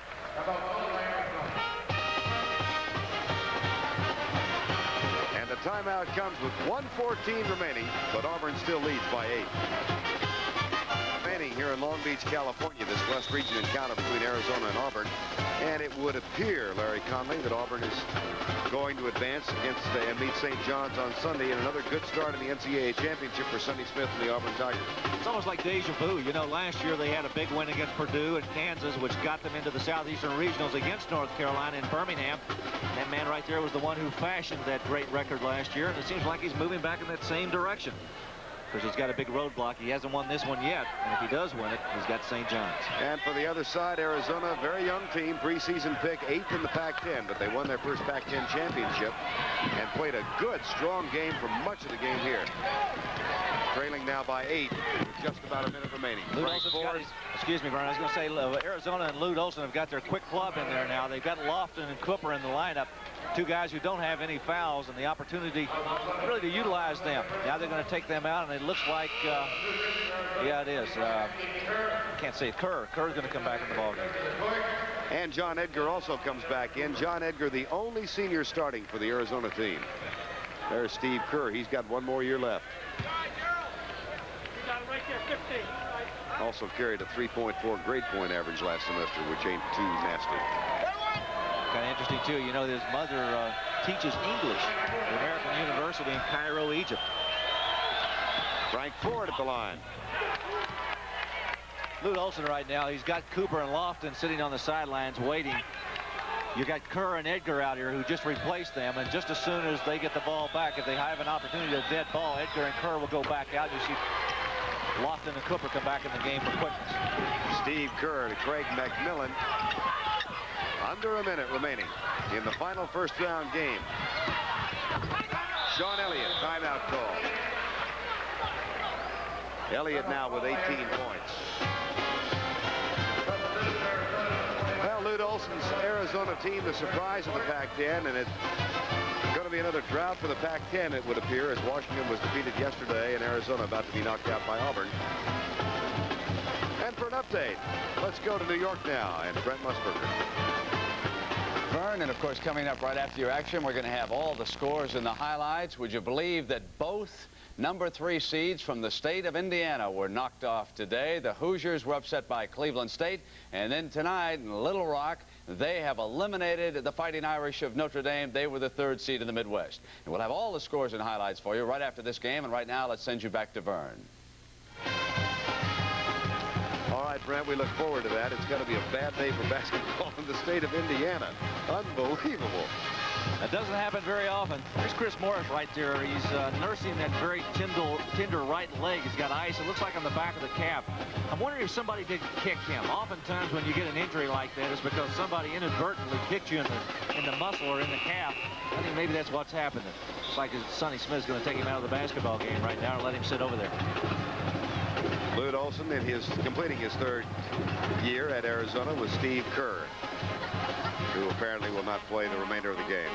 And the timeout comes with 1:14 remaining, but Auburn still leads by 8. Here in Long Beach, California, this West Region encounter between Arizona and Auburn. And it would appear, Larry Conley, that Auburn is going to advance against and meet St. John's on Sunday in another good start in the NCAA championship for Sonny Smith and the Auburn Tigers. It's almost like deja vu. You know, last year they had a big win against Purdue and Kansas, which got them into the Southeastern Regionals against North Carolina in Birmingham. That man right there was the one who fashioned that great record last year, and it seems like he's moving back in that same direction. Because he's got a big roadblock. He hasn't won this one yet, and if he does win it, he's got St. John's. And for the other side, Arizona, very young team, preseason pick, 8th in the Pac-10, but they won their first Pac-10 championship and played a good, strong game for much of the game here. Trailing now by 8 with just about a minute remaining. Excuse me, Brian. I was going to say Arizona and Lute Olson have got their quick club in there now. They've got Lofton and Cooper in the lineup. 2 guys who don't have any fouls and the opportunity really to utilize them. Now they're going to take them out, and it looks like, yeah, it is. Can't say it. Kerr's going to come back in the ballgame. And John Edgar also comes back in. John Edgar, the only senior starting for the Arizona team. There's Steve Kerr. He's got 1 more year left. Also carried a 3.4 grade point average last semester, which ain't too nasty. Kind of interesting, too. You know, his mother teaches English at American University in Cairo, Egypt. Frank Ford at the line. Lute Olson right now, he's got Cooper and Lofton sitting on the sidelines waiting. You got Kerr and Edgar out here who just replaced them, and just as soon as they get the ball back, if they have an opportunity to dead ball, Edgar and Kerr will go back out. You see Lofton and Cooper come back in the game for quickness. Steve Kerr to Craig McMillan. Under a minute remaining in the final first-round game. Sean Elliott, timeout call. Elliott now with 18 points. Well, Lute Olson's Arizona team, the surprise of the Pac-10, and it's going to be another drought for the Pac-10, it would appear, as Washington was defeated yesterday and Arizona about to be knocked out by Auburn. And for an update, let's go to New York now and Brent Musburger. Vern, and of course, coming up right after your action, we're going to have all the scores and the highlights. Would you believe that both number 3 seeds from the state of Indiana were knocked off today? The Hoosiers were upset by Cleveland State, and then tonight in Little Rock, they have eliminated the Fighting Irish of Notre Dame. They were the 3rd seed in the Midwest. And we'll have all the scores and highlights for you right after this game, and right now, let's send you back to Vern. All right, Brent, we look forward to that. It's going to be a bad day for basketball in the state of Indiana. Unbelievable. That doesn't happen very often. There's Chris Morris right there. He's nursing that very tender right leg. He's got ice. It looks like on the back of the calf. I'm wondering if somebody did kick him. Oftentimes when you get an injury like that, it's because somebody inadvertently kicked you in the muscle or in the calf. I think maybe that's what's happening. It's like Sonny Smith's going to take him out of the basketball game right now and let him sit over there. Lute Olson completing his 3rd year at Arizona with Steve Kerr, who apparently will not play the remainder of the game.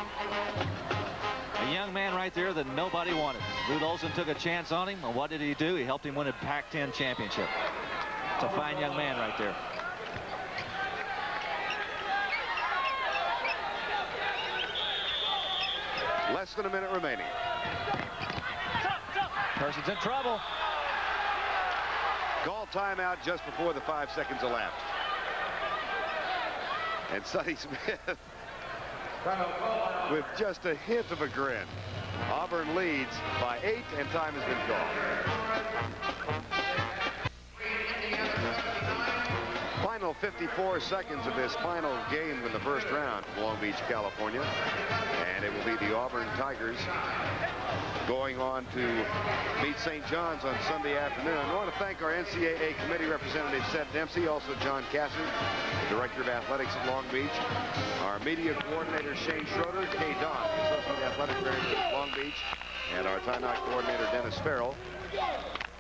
A young man right there that nobody wanted. Lute Olson took a chance on him, and what did he do? He helped him win a Pac-10 championship. It's a fine young man right there. Less than a minute remaining. Person's in trouble. Call timeout just before the 5 seconds elapsed. And Sonny Smith with just a hint of a grin. Auburn leads by 8, and time has been called. Final 54 seconds of this final game in the first round from Long Beach, California. And it will be the Auburn Tigers going on to meet St. John's on Sunday afternoon. I want to thank our NCAA committee representative, Seth Dempsey, also John Cassidy, Director of Athletics at Long Beach, our media coordinator, Shane Schroeder, Kay Don, Associate Athletic Director at Long Beach, and our timeout coordinator, Dennis Farrell,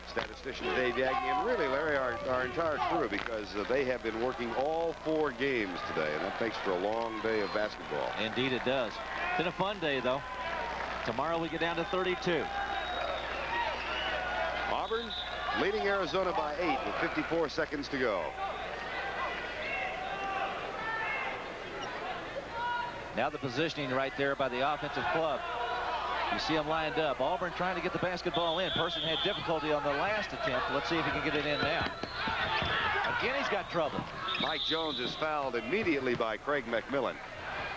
statistician Dave Yaggy, and really, Larry, our entire crew, because they have been working all 4 games today, and that makes for a long day of basketball. Indeed it does. It's been a fun day, though. Tomorrow we get down to 32. Auburn leading Arizona by 8 with 54 seconds to go. Now the positioning right there by the offensive club. You see them lined up. Auburn trying to get the basketball in. Person had difficulty on the last attempt. Let's see if he can get it in now. Again, he's got trouble. Mike Jones is fouled immediately by Craig McMillan,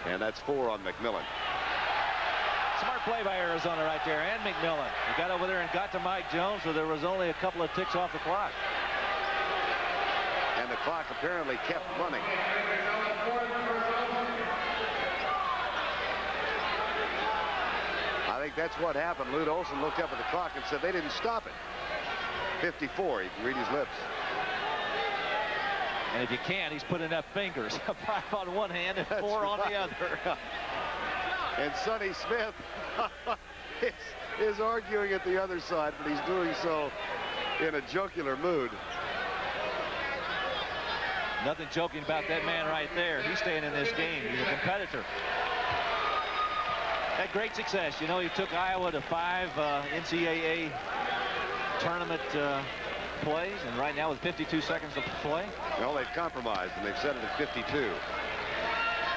and that's 4 on McMillan. Smart play by Arizona right there, and McMillan. He got over there and got to Mike Jones, so there was only a couple of ticks off the clock. And the clock apparently kept running. I think that's what happened. Lute Olson looked up at the clock and said they didn't stop it. 54, you can read his lips. And if you can, he's put enough fingers. 5 on one hand and 4 on the other. And Sonny Smith is arguing at the other side, but he's doing so in a jocular mood. Nothing joking about that man right there. He's staying in this game. He's a competitor. Had great success. You know, he took Iowa to 5 NCAA tournament plays, and right now with 52 seconds to play. Well, they've compromised, and they've set it at 52.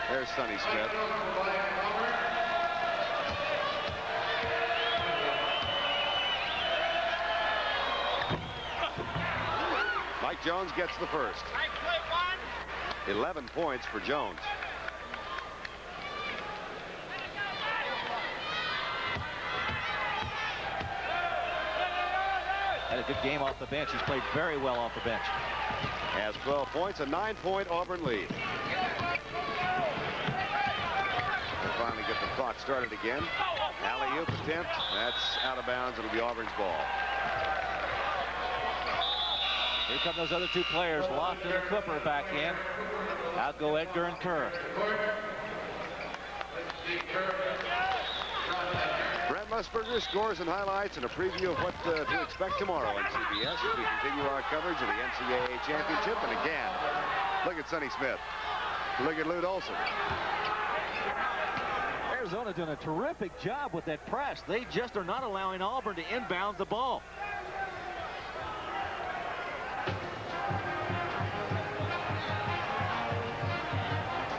There's Sonny Smith. Mike Jones gets the first. 11 points for Jones. Had a good game off the bench. He's played very well off the bench. Has 12 points, a 9-point Auburn lead. They'll finally get the clock started again. Alley-oop attempt. That's out of bounds. It'll be Auburn's ball. Here come those other 2 players, Lofton and Cooper back in. Out go Edgar and Kerr. Brent Musburger scores and highlights and a preview of what to expect tomorrow on CBS as we continue our coverage of the NCAA Championship. And again, look at Sonny Smith. Look at Lute Olson. Arizona doing a terrific job with that press. They just are not allowing Auburn to inbound the ball.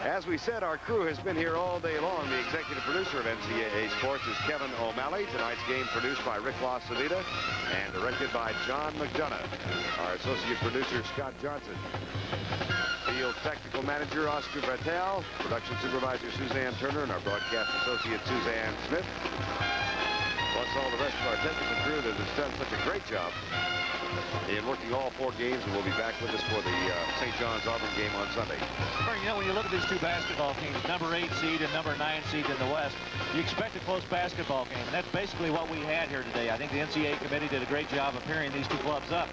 As we said, our crew has been here all day long. The executive producer of NCAA Sports is Kevin O'Malley. Tonight's game produced by Rick LaCivita and directed by John McDonough. Our associate producer, Scott Johnson. Field technical manager, Oscar Vettel. Production supervisor, Suzanne Turner, and our broadcast associate, Suzanne Smith. Plus all the rest of our technical crew that has done such a great job in working all 4 games, and we'll be back with us for the St. John's Auburn game on Sunday. Well, you know, when you look at these 2 basketball teams, number 8 seed and number 9 seed in the West, you expect a close basketball game, and that's basically what we had here today. I think the NCAA committee did a great job of pairing these 2 clubs up.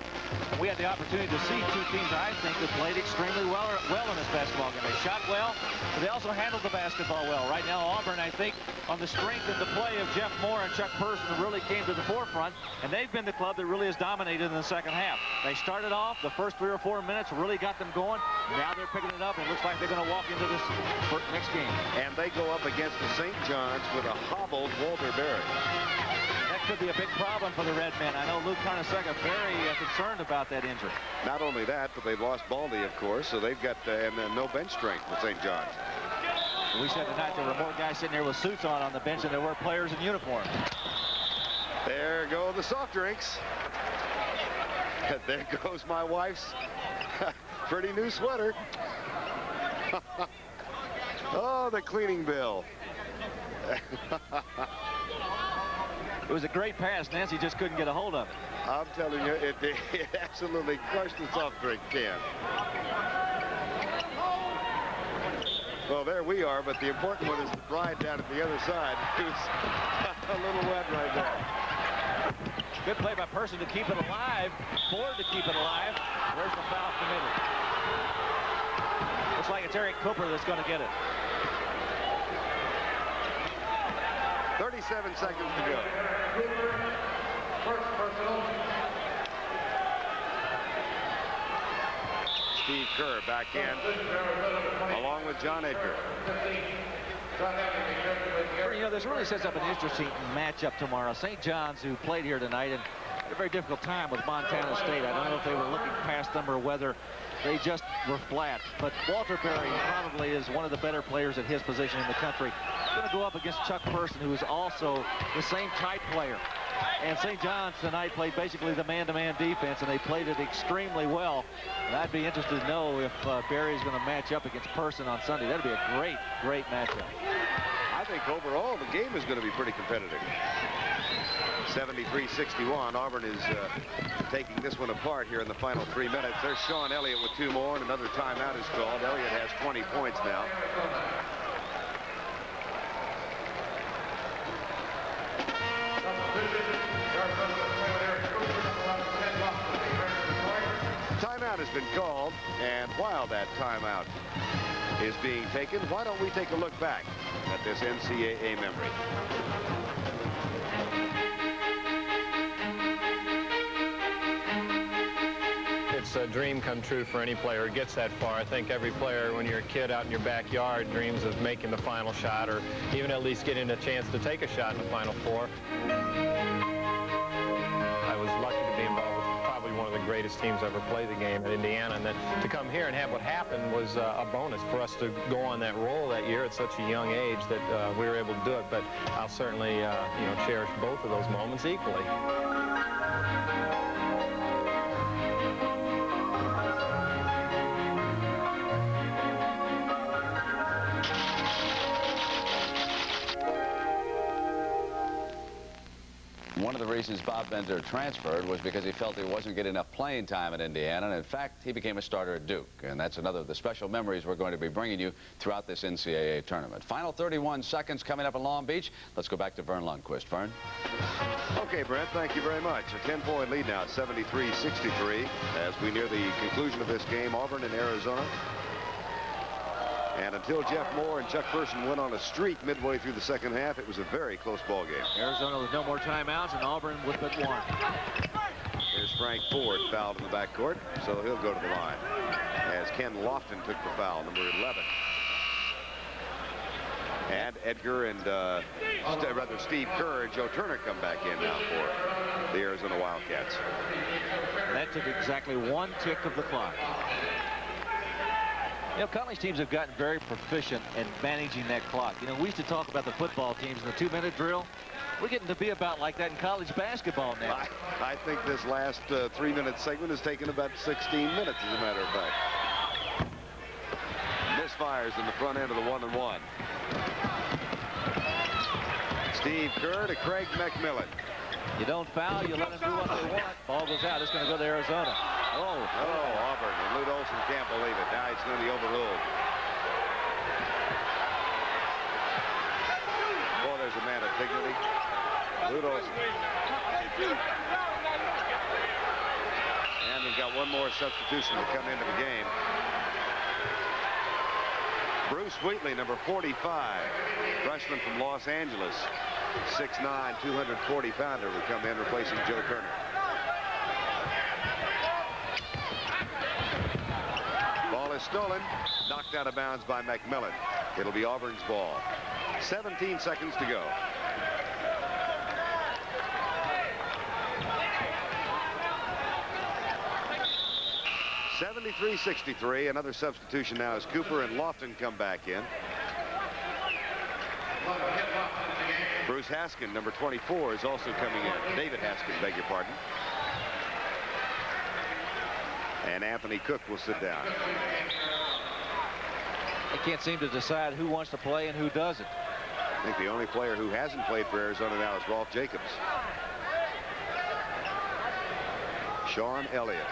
We had the opportunity to see 2 teams I think that played extremely well in this basketball game. They shot well, but they also handled the basketball well. Right now, Auburn, I think, on the strength of the play of Jeff Moore and Chuck Person, really came to the forefront, and they've been the club that really has dominated in the second half. They started off the first 3 or 4 minutes, really got them going. Now they're picking it up, and it looks like they're going to walk into this next game. And they go up against the St. John's with a hobbled Walter Berry. That could be a big problem for the Red Men. I know Luke Carnesecca very concerned about that injury. Not only that, but they've lost Baldy, of course, so they've got and no bench strength for St. John's. We said tonight there were more guys sitting there with suits on the bench than there were players in uniform. There go the soft drinks. There goes my wife's pretty new sweater. Oh, the cleaning bill. It was a great pass. Nancy just couldn't get a hold of it. I'm telling you, it absolutely crushed the soft drink can. Well, there we are, but the important one is the bride down at the other side, who's a little wet right now. Good play by Person to keep it alive. Ford to keep it alive. Where's the foul committed? Looks like it's Eric Cooper that's going to get it. 37 seconds to go. First personal. Steve Kerr back in, along with John Edgar. You know, this really sets up an interesting matchup tomorrow. St. John's, who played here tonight and had a very difficult time with Montana State. I don't know if they were looking past them or whether they just were flat. But Walter Berry probably is one of the better players at his position in the country. He's going to go up against Chuck Person, who is also the same type player. And St. John's tonight played basically the man-to-man defense, and they played it extremely well. And I'd be interested to know if Berry is going to match up against Person on Sunday. That'd be a great, great matchup. I think overall the game is going to be pretty competitive. 73-61. Auburn is taking this one apart here in the final 3 minutes. There's Sean Elliott with 2 more, and another timeout is called. Elliott has 20 points now. Timeout has been called, and while that timeout is being taken, why don't we take a look back at this NCAA memory? It's a dream come true for any player who gets that far. I think every player, when you're a kid out in your backyard, dreams of making the final shot or even at least getting a chance to take a shot in the Final Four. I was lucky to be involved with probably one of the greatest teams ever played the game at Indiana, and then to come here and have what happened was a bonus for us to go on that roll that year at such a young age that we were able to do it. But I'll certainly you know, cherish both of those moments equally. One of the reasons Bob Bender transferred was because he felt he wasn't getting enough playing time at Indiana, and in fact, he became a starter at Duke. And that's another of the special memories we're going to be bringing you throughout this NCAA tournament. Final 31 seconds coming up in Long Beach. Let's go back to Vern Lundquist. Vern? Okay, Brent, thank you very much. A 10-point lead now, 73-63. As we near the conclusion of this game, Auburn and Arizona. And until Jeff Moore and Chuck Person went on a streak midway through the second half, it was a very close ball game. Arizona with no more timeouts, and Auburn with but one. There's Frank Ford fouled in the backcourt, so he'll go to the line. As Ken Lofton took the foul, number 11. And Edgar and rather Steve Kerr and Joe Turner come back in now for the Arizona Wildcats. That took exactly 1 tick of the clock. You know, college teams have gotten very proficient at managing that clock. You know, we used to talk about the football teams in the 2-minute drill. We're getting to be about like that in college basketball now. I think this last 3-minute segment has taken about 16 minutes, as a matter of fact. Misfires in the front end of the 1-and-1. Steve Kerr to Craig McMillan. You don't foul, you let them do what they want. Ball goes out. It's going to go to Arizona. Oh, Auburn. And Lute Olson can't believe it. Now it's going to be overruled. Boy, there's a man of dignity. Lute Olson. And we've got one more substitution to come into the game. Bruce Wheatley, number 45, freshman from Los Angeles. 6'9", 240-pounder will come in, replacing Joe Turner. Ball is stolen, knocked out of bounds by McMillan. It'll be Auburn's ball. 17 seconds to go. (73-63). Another substitution now as Cooper and Lofton come back in. Bruce Haskin, number 24, is also coming in. David Haskin, beg your pardon. And Anthony Cook will sit down. They can't seem to decide who wants to play and who doesn't. I think the only player who hasn't played for Arizona now is Rolf Jacobs. Sean Elliott.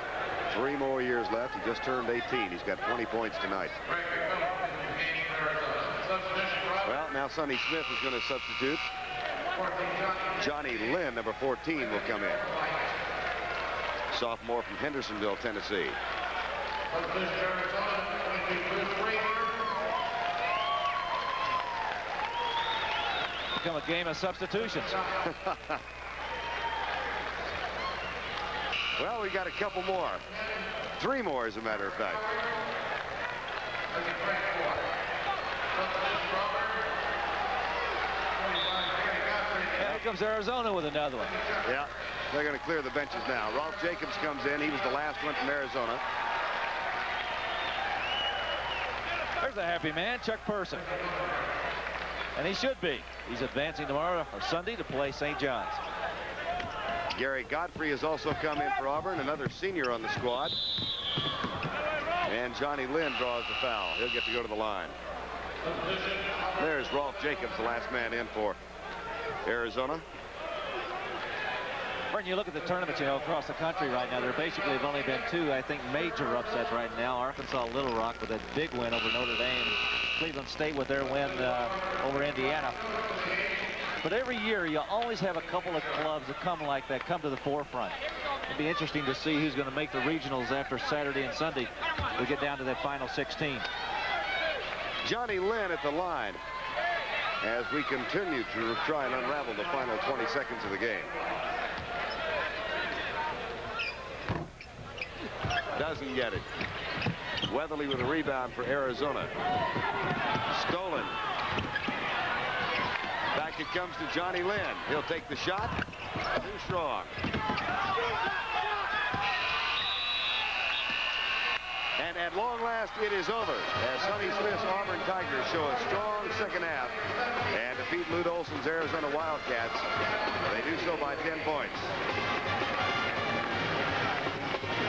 3 more years left. He just turned 18. He's got 20 points tonight. Well, now Sonny Smith is going to substitute. Johnny Lynn, number 14, will come in. Sophomore from Hendersonville, Tennessee. Become a game of substitutions. Well, we got a couple more. 3 more, as a matter of fact. Here comes Arizona with another one. Yeah, they're going to clear the benches now. Rolf Jacobs comes in. He was the last one from Arizona. There's a happy man, Chuck Person. And he should be. He's advancing tomorrow or Sunday to play St. John's. Gary Godfrey has also come in for Auburn, another senior on the squad. And Johnny Lynn draws the foul. He'll get to go to the line. There's Rolf Jacobs, the last man in for Arizona. When you look at the tournament, across the country right now, there basically have only been 2, I think, major upsets right now. Arkansas Little Rock with a big win over Notre Dame. Cleveland State with their win over Indiana. But every year, you always have a couple of clubs that come like that, come to the forefront. It'll be interesting to see who's going to make the regionals after Saturday and Sunday. We get down to that final 16. Johnny Lynn at the line as we continue to try and unravel the final 20 seconds of the game. Doesn't get it. Weatherly with a rebound for Arizona. Stolen. Back it comes to Johnny Lynn. He'll take the shot. Too strong. And at long last, it is over as Sonny Smith's Auburn Tigers show a strong second half and defeat Lute Olson's Arizona Wildcats. They do so by 10 points.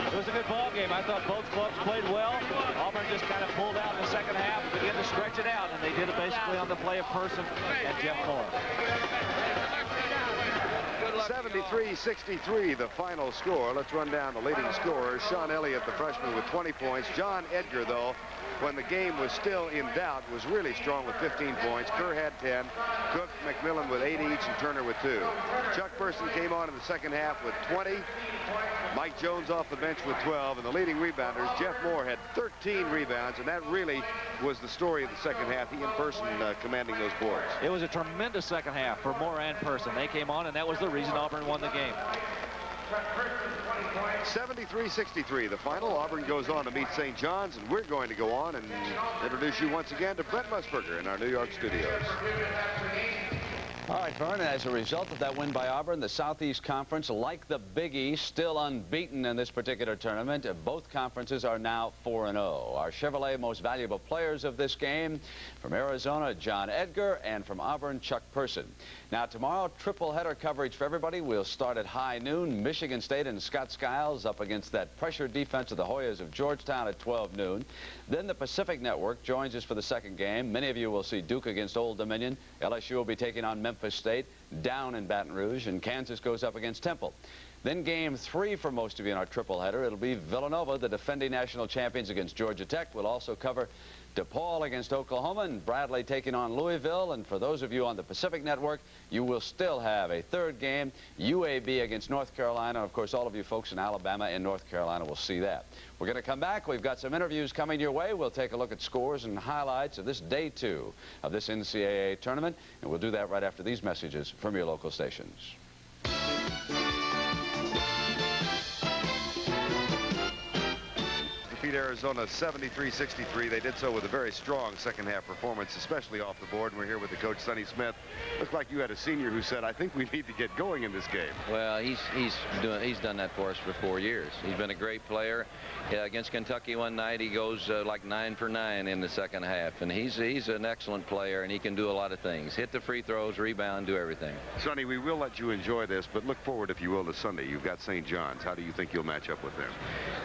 It was a good ball game. I thought both clubs played well. Auburn just kind of pulled out in the second half and began to stretch it out, and they did it basically on the play of Person and Jeff Moore. 73-63, the final score. Let's run down the leading scorers. Sean Elliott, the freshman, with 20 points. John Edgar, though, when the game was still in doubt, was really strong with 15 points. Kerr had 10. Cook, McMillan with 8 each, and Turner with 2. Chuck Person came on in the second half with 20. Mike Jones off the bench with 12. And the leading rebounders, Jeff Moore, had 13 rebounds, and that really was the story of the second half. He in Person commanding those boards. It was a tremendous second half for Moore and Person. They came on, and that was the reason Auburn won the game. 73-63, the final. Auburn goes on to meet St. John's, and we're going to go on and introduce you once again to Brent Musburger in our New York studios. All right, Vern, as a result of that win by Auburn, the Southeast Conference, like the Big East, still unbeaten in this particular tournament. Both conferences are now 4-0. Our Chevrolet most valuable players of this game, from Arizona, John Edgar, and from Auburn, Chuck Person. Now, tomorrow, triple header coverage for everybody. We'll start at high noon. Michigan State and Scott Skiles up against that pressure defense of the Hoyas of Georgetown at 12 noon. Then the Pacific Network joins us for the second game. Many of you will see Duke against Old Dominion. LSU will be taking on Memphis State down in Baton Rouge, and Kansas goes up against Temple. Then game 3 for most of you in our triple header. It'll be Villanova, the defending national champions, against Georgia Tech. We'll also cover DePaul against Oklahoma, and Bradley taking on Louisville. And for those of you on the Pacific Network, you will still have a third game, UAB against North Carolina. And of course, all of you folks in Alabama and North Carolina will see that. We're going to come back. We've got some interviews coming your way. We'll take a look at scores and highlights of this day 2 of this NCAA tournament, and we'll do that right after these messages from your local stations. beat Arizona 73-63. They did so with a very strong second-half performance, especially off the board. And we're here with the coach, Sonny Smith. Looks like you had a senior who said, I think we need to get going in this game. Well, he's done that for us for 4 years. He's been a great player. Against Kentucky one night, he goes like 9 for 9 in the second half. And he's an excellent player, and he can do a lot of things. Hit the free throws, rebound, do everything. Sonny, we will let you enjoy this, but look forward, if you will, to Sunday. You've got St. John's. How do you think you'll match up with them?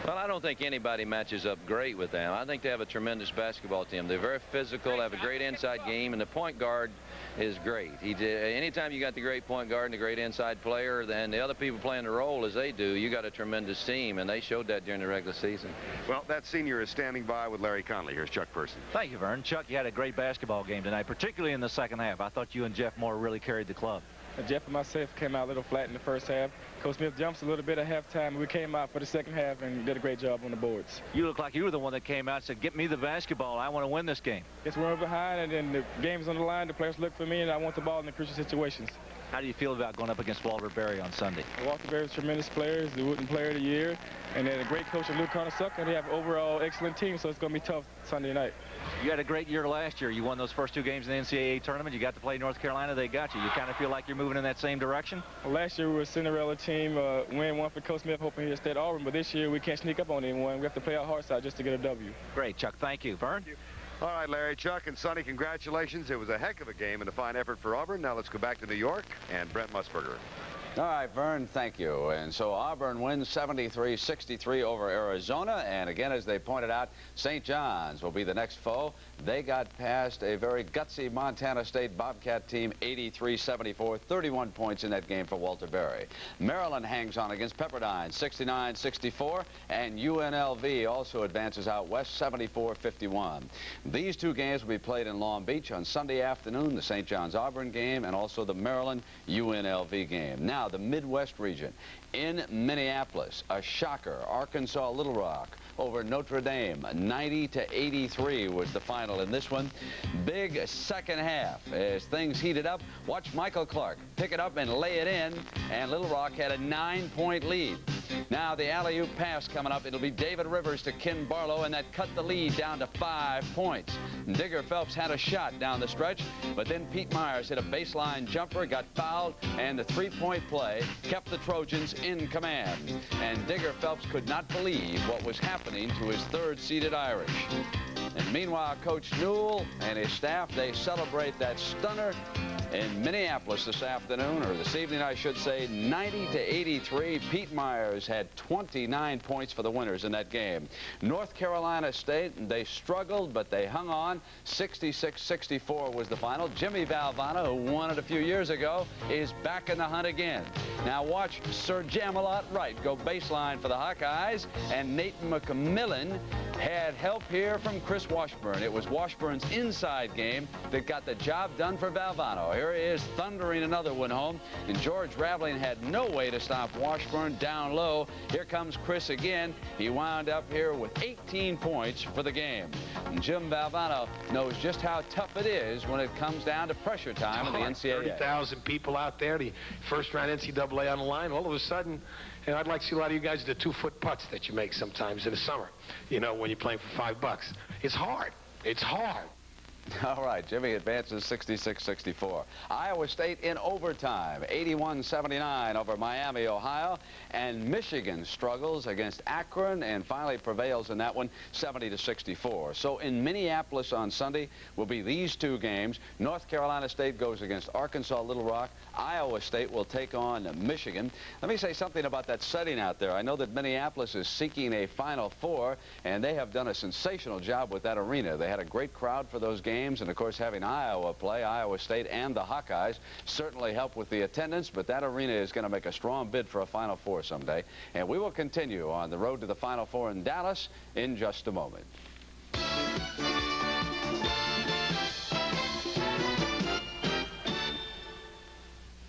Well, I don't think anybody matches up great with them. I think they have a tremendous basketball team. They're very physical, have a great inside game, and the point guard is great. Anytime you got the great point guard and a great inside player, and the other people playing the role as they do, you got a tremendous team, and they showed that during the regular season. Well, that senior is standing by with Larry Conley. Here's Chuck Person. Thank you, Vern. Chuck, you had a great basketball game tonight, particularly in the second half. I thought you and Jeff Moore really carried the club. Jeff and myself came out a little flat in the first half. Coach Smith jumps a little bit at halftime. We came out for the second half and did a great job on the boards. You look like you were the one that came out and said, get me the basketball. I want to win this game. Yes, we're behind, and then the game's on the line. The players look for me, and I want the ball in the crucial situations. How do you feel about going up against Walter Berry on Sunday? Walter Berry's tremendous players, the Wooden Player of the Year, and then a great coach, Luke Carter-Sucker, and they have an overall excellent team, so it's going to be tough Sunday night. You had a great year last year. You won those first 2 games in the NCAA tournament. You got to play North Carolina. They got you. You kind of feel like you're moving in that same direction? Well, last year we were a Cinderella team, win one for Coach Smith, hoping he'll stay at Auburn, but this year we can't sneak up on anyone. We have to play our hearts out just to get a W. Great, Chuck. Thank you. Vern? All right, Larry, Chuck, and Sonny, congratulations. It was a heck of a game and a fine effort for Auburn. Now let's go back to New York and Brent Musburger. All right, Vern, thank you. And so Auburn wins 73-63 over Arizona. And again, as they pointed out, St. John's will be the next foe. They got past a very gutsy Montana State Bobcat team, 83-74, 31 points in that game for Walter Berry. Maryland hangs on against Pepperdine, 69-64, and UNLV also advances out west, 74-51. These 2 games will be played in Long Beach on Sunday afternoon, the St. John's Auburn game and also the Maryland UNLV game. Now, the Midwest region. In Minneapolis, a shocker, Arkansas Little Rock over Notre Dame, 90-83 was the final in this one. Big second half as things heated up. Watch Michael Clark pick it up and lay it in, and Little Rock had a 9-point lead. Now the alley-oop pass coming up. It'll be David Rivers to Ken Barlow, and that cut the lead down to 5 points. Digger Phelps had a shot down the stretch, but then Pete Myers hit a baseline jumper, got fouled, and the 3-point play kept the Trojans in command. And Digger Phelps could not believe what was happening to his 3rd-seeded Irish. And meanwhile, Coach Newell and his staff, they celebrate that stunner in Minneapolis this afternoon, or this evening, I should say, 90-83. Pete Myers had 29 points for the winners in that game. North Carolina State, they struggled, but they hung on. 66-64 was the final. Jimmy Valvano, who won it a few years ago, is back in the hunt again. Now watch Sir Jamalot Wright go baseline for the Hawkeyes, and Nate McMillan had help here from Chris Washburn. It was Washburn's inside game that got the job done for Valvano. Here he is thundering another one home, and George Raveling had no way to stop Washburn down low. Here comes Chris again. He wound up here with 18 points for the game. And Jim Valvano knows just how tough it is when it comes down to pressure time in the NCAA. 30,000 people out there, the first-round NCAA on the line. All of a sudden, and I'd like to see a lot of you guys do 2-foot putts that you make sometimes in the summer, you know, when you're playing for $5. It's hard. It's hard. All right, Jimmy advances 66-64. Iowa State in overtime, 81-79 over Miami, Ohio. And Michigan struggles against Akron and finally prevails in that one, 70-64. So in Minneapolis on Sunday will be these 2 games. North Carolina State goes against Arkansas Little Rock. Iowa State will take on Michigan. Let me say something about that setting out there. I know that Minneapolis is seeking a Final Four, and they have done a sensational job with that arena. They had a great crowd for those games. And of course, having Iowa play, Iowa State and the Hawkeyes certainly help with the attendance, but that arena is going to make a strong bid for a Final Four someday. And we will continue on the road to the Final Four in Dallas in just a moment.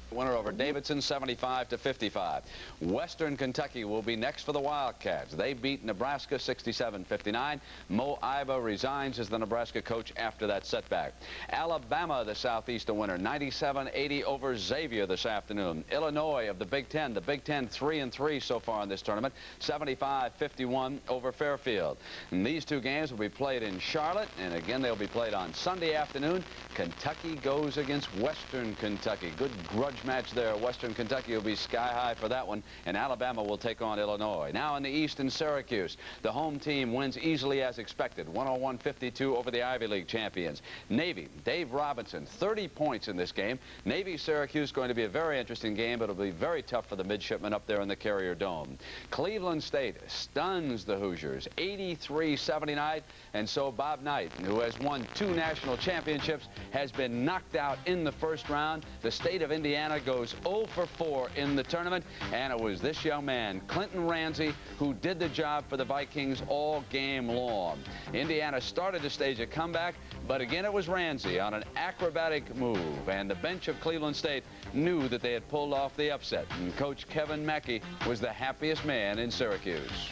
Winner of over Davidson 75-55. Western Kentucky will be next for the Wildcats. They beat Nebraska 67-59. Mo Iba resigns as the Nebraska coach after that setback. Alabama, the Southeastern winner, 97-80 over Xavier this afternoon. Illinois of the Big Ten 3-3 so far in this tournament, 75-51 over Fairfield. And these two games will be played in Charlotte, and again they'll be played on Sunday afternoon. Kentucky goes against Western Kentucky. Good grudge match there. Western Kentucky will be sky high for that one, and Alabama will take on Illinois. Now in the East in Syracuse, the home team wins easily as expected, 101-52 over the Ivy League champions. Navy, Dave Robinson, 30 points in this game. Navy-Syracuse going to be a very interesting game, but it'll be very tough for the midshipmen up there in the Carrier Dome. Cleveland State stuns the Hoosiers, 83-79, and so Bob Knight, who has won 2 national championships, has been knocked out in the first round. The state of Indiana goes 0 for 4 in the tournament, and it was this young man, Clinton Ramsey, who did the job for the Vikings all game long. Indiana started to stage a comeback, but again it was Ramsey on an acrobatic move, and the bench of Cleveland State knew that they had pulled off the upset, and Coach Kevin Mackey was the happiest man in Syracuse.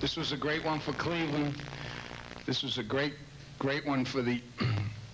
This was a great one for Cleveland. This was a great one for the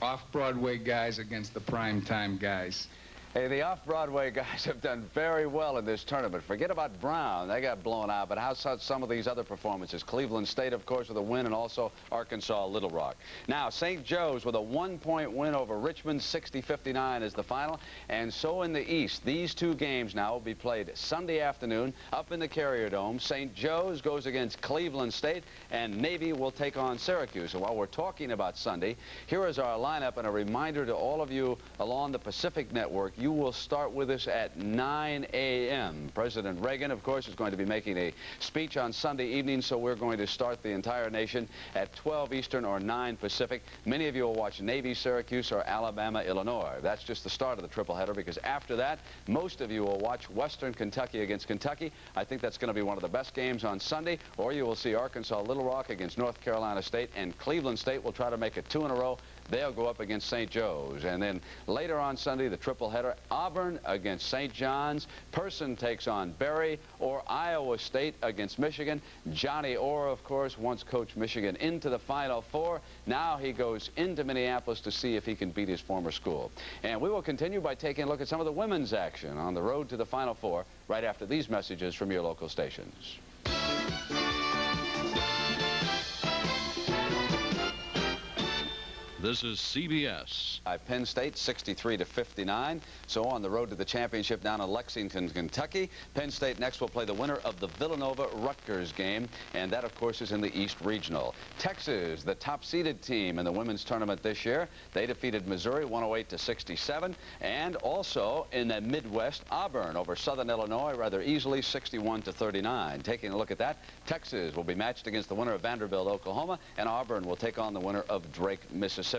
off-Broadway guys against the primetime guys. Hey, the off-Broadway guys have done very well in this tournament. Forget about Brown. They got blown out, but how's some of these other performances? Cleveland State, of course, with a win, and also Arkansas Little Rock. Now, St. Joe's with a 1-point win over Richmond, 60-59 is the final. And so in the East, these two games now will be played Sunday afternoon up in the Carrier Dome. St. Joe's goes against Cleveland State, and Navy will take on Syracuse. And while we're talking about Sunday, here is our lineup, and a reminder to all of you along the Pacific Network, you will start with us at 9 a.m. President Reagan, of course, is going to be making a speech on Sunday evening, so we're going to start the entire nation at 12 Eastern or 9 Pacific. Many of you will watch Navy, Syracuse, or Alabama, Illinois. That's just the start of the triple header, because after that, most of you will watch Western Kentucky against Kentucky. I think that's going to be one of the best games on Sunday, or you will see Arkansas Little Rock against North Carolina State, and Cleveland State will try to make it 2 in a row. They'll go up against St. Joe's. And then later on Sunday, the triple header, Auburn against St. John's, Person takes on Berry, or Iowa State against Michigan. Johnny Orr, of course, once coached Michigan into the Final Four. Now he goes into Minneapolis to see if he can beat his former school. And we will continue by taking a look at some of the women's action on the road to the Final Four right after these messages from your local stations. This is CBS. Penn State 63-59. So on the road to the championship down in Lexington, Kentucky. Penn State next will play the winner of the Villanova-Rutgers game, and that, of course, is in the East Regional. Texas, the top-seeded team in the women's tournament this year, they defeated Missouri 108-67, and also in the Midwest, Auburn over Southern Illinois rather easily 61-39. Taking a look at that, Texas will be matched against the winner of Vanderbilt, Oklahoma, and Auburn will take on the winner of Drake, Mississippi.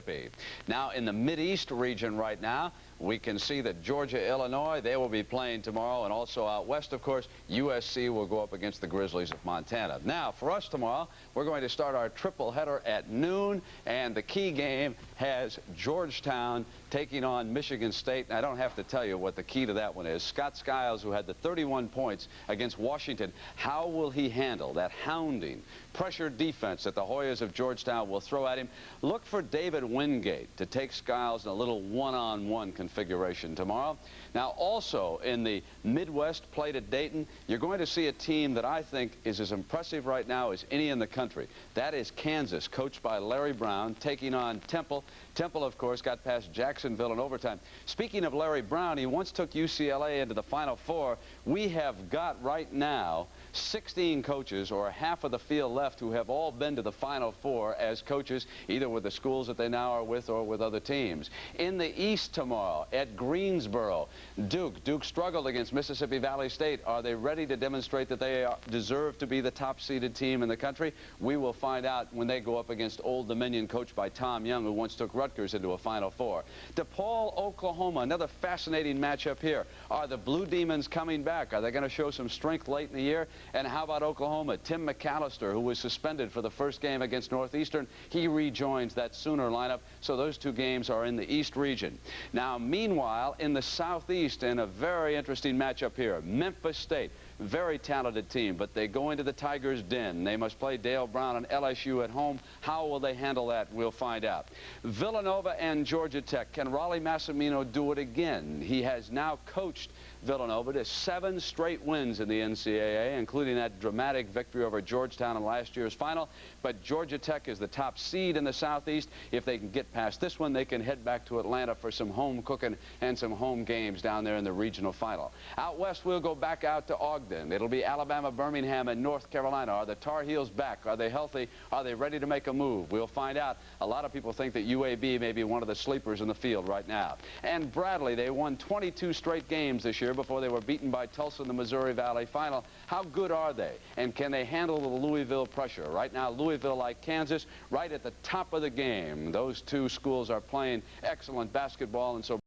Now, in the Mideast region right now, we can see that Georgia, Illinois, they will be playing tomorrow, and also out west, of course, USC will go up against the Grizzlies of Montana. Now, for us tomorrow, we're going to start our triple header at noon, and the key game has Georgetown taking on Michigan State. And I don't have to tell you what the key to that one is. Scott Skiles, who had the 31 points against Washington, how will he handle that hounding, pressure defense that the Hoyas of Georgetown will throw at him? Look for David Wingate to take Skiles in a little one-on-one configuration tomorrow. Now, also in the Midwest plate at Dayton, you're going to see a team that I think is as impressive right now as any in the country. That is Kansas, coached by Larry Brown, taking on Temple. Temple, of course, got past Jacksonville in overtime. Speaking of Larry Brown, he once took UCLA into the Final Four. We have got right now 16 coaches, or half of the field left, who have all been to the Final Four as coaches, either with the schools that they now are with or with other teams. In the East tomorrow at Greensboro, Duke struggled against Mississippi Valley State. Are they ready to demonstrate that they deserve to be the top-seeded team in the country? We will find out when they go up against Old Dominion, coached by Tom Young, who once took Rutgers into a Final Four. DePaul, Oklahoma, another fascinating matchup here. Are the Blue Demons coming back? Are they going to show some strength late in the year? And how about Oklahoma? Tim McAllister, who was suspended for the first game against Northeastern, he rejoins that Sooner lineup. So those two games are in the East region. Now, meanwhile, in the Southeast, in a very interesting matchup here, Memphis State. Very talented team, but they go into the Tigers' den. They must play Dale Brown and LSU at home. How will they handle that? We'll find out. Villanova and Georgia Tech. Can Raleigh Massimino do it again? He has now coached Villanova to 7 straight wins in the NCAA, including that dramatic victory over Georgetown in last year's final. But Georgia Tech is the top seed in the Southeast. If they can get past this one, they can head back to Atlanta for some home cooking and some home games down there in the regional final. Out west, we'll go back out to Ogden. It'll be Alabama, Birmingham, and North Carolina. Are the Tar Heels back? Are they healthy? Are they ready to make a move? We'll find out. A lot of people think that UAB may be one of the sleepers in the field right now. And Bradley, they won 22 straight games this year before they were beaten by Tulsa in the Missouri Valley final. How good are they? And can they handle the Louisville pressure? Right now, Louisville, like Kansas, right at the top of the game. Those two schools are playing excellent basketball, and so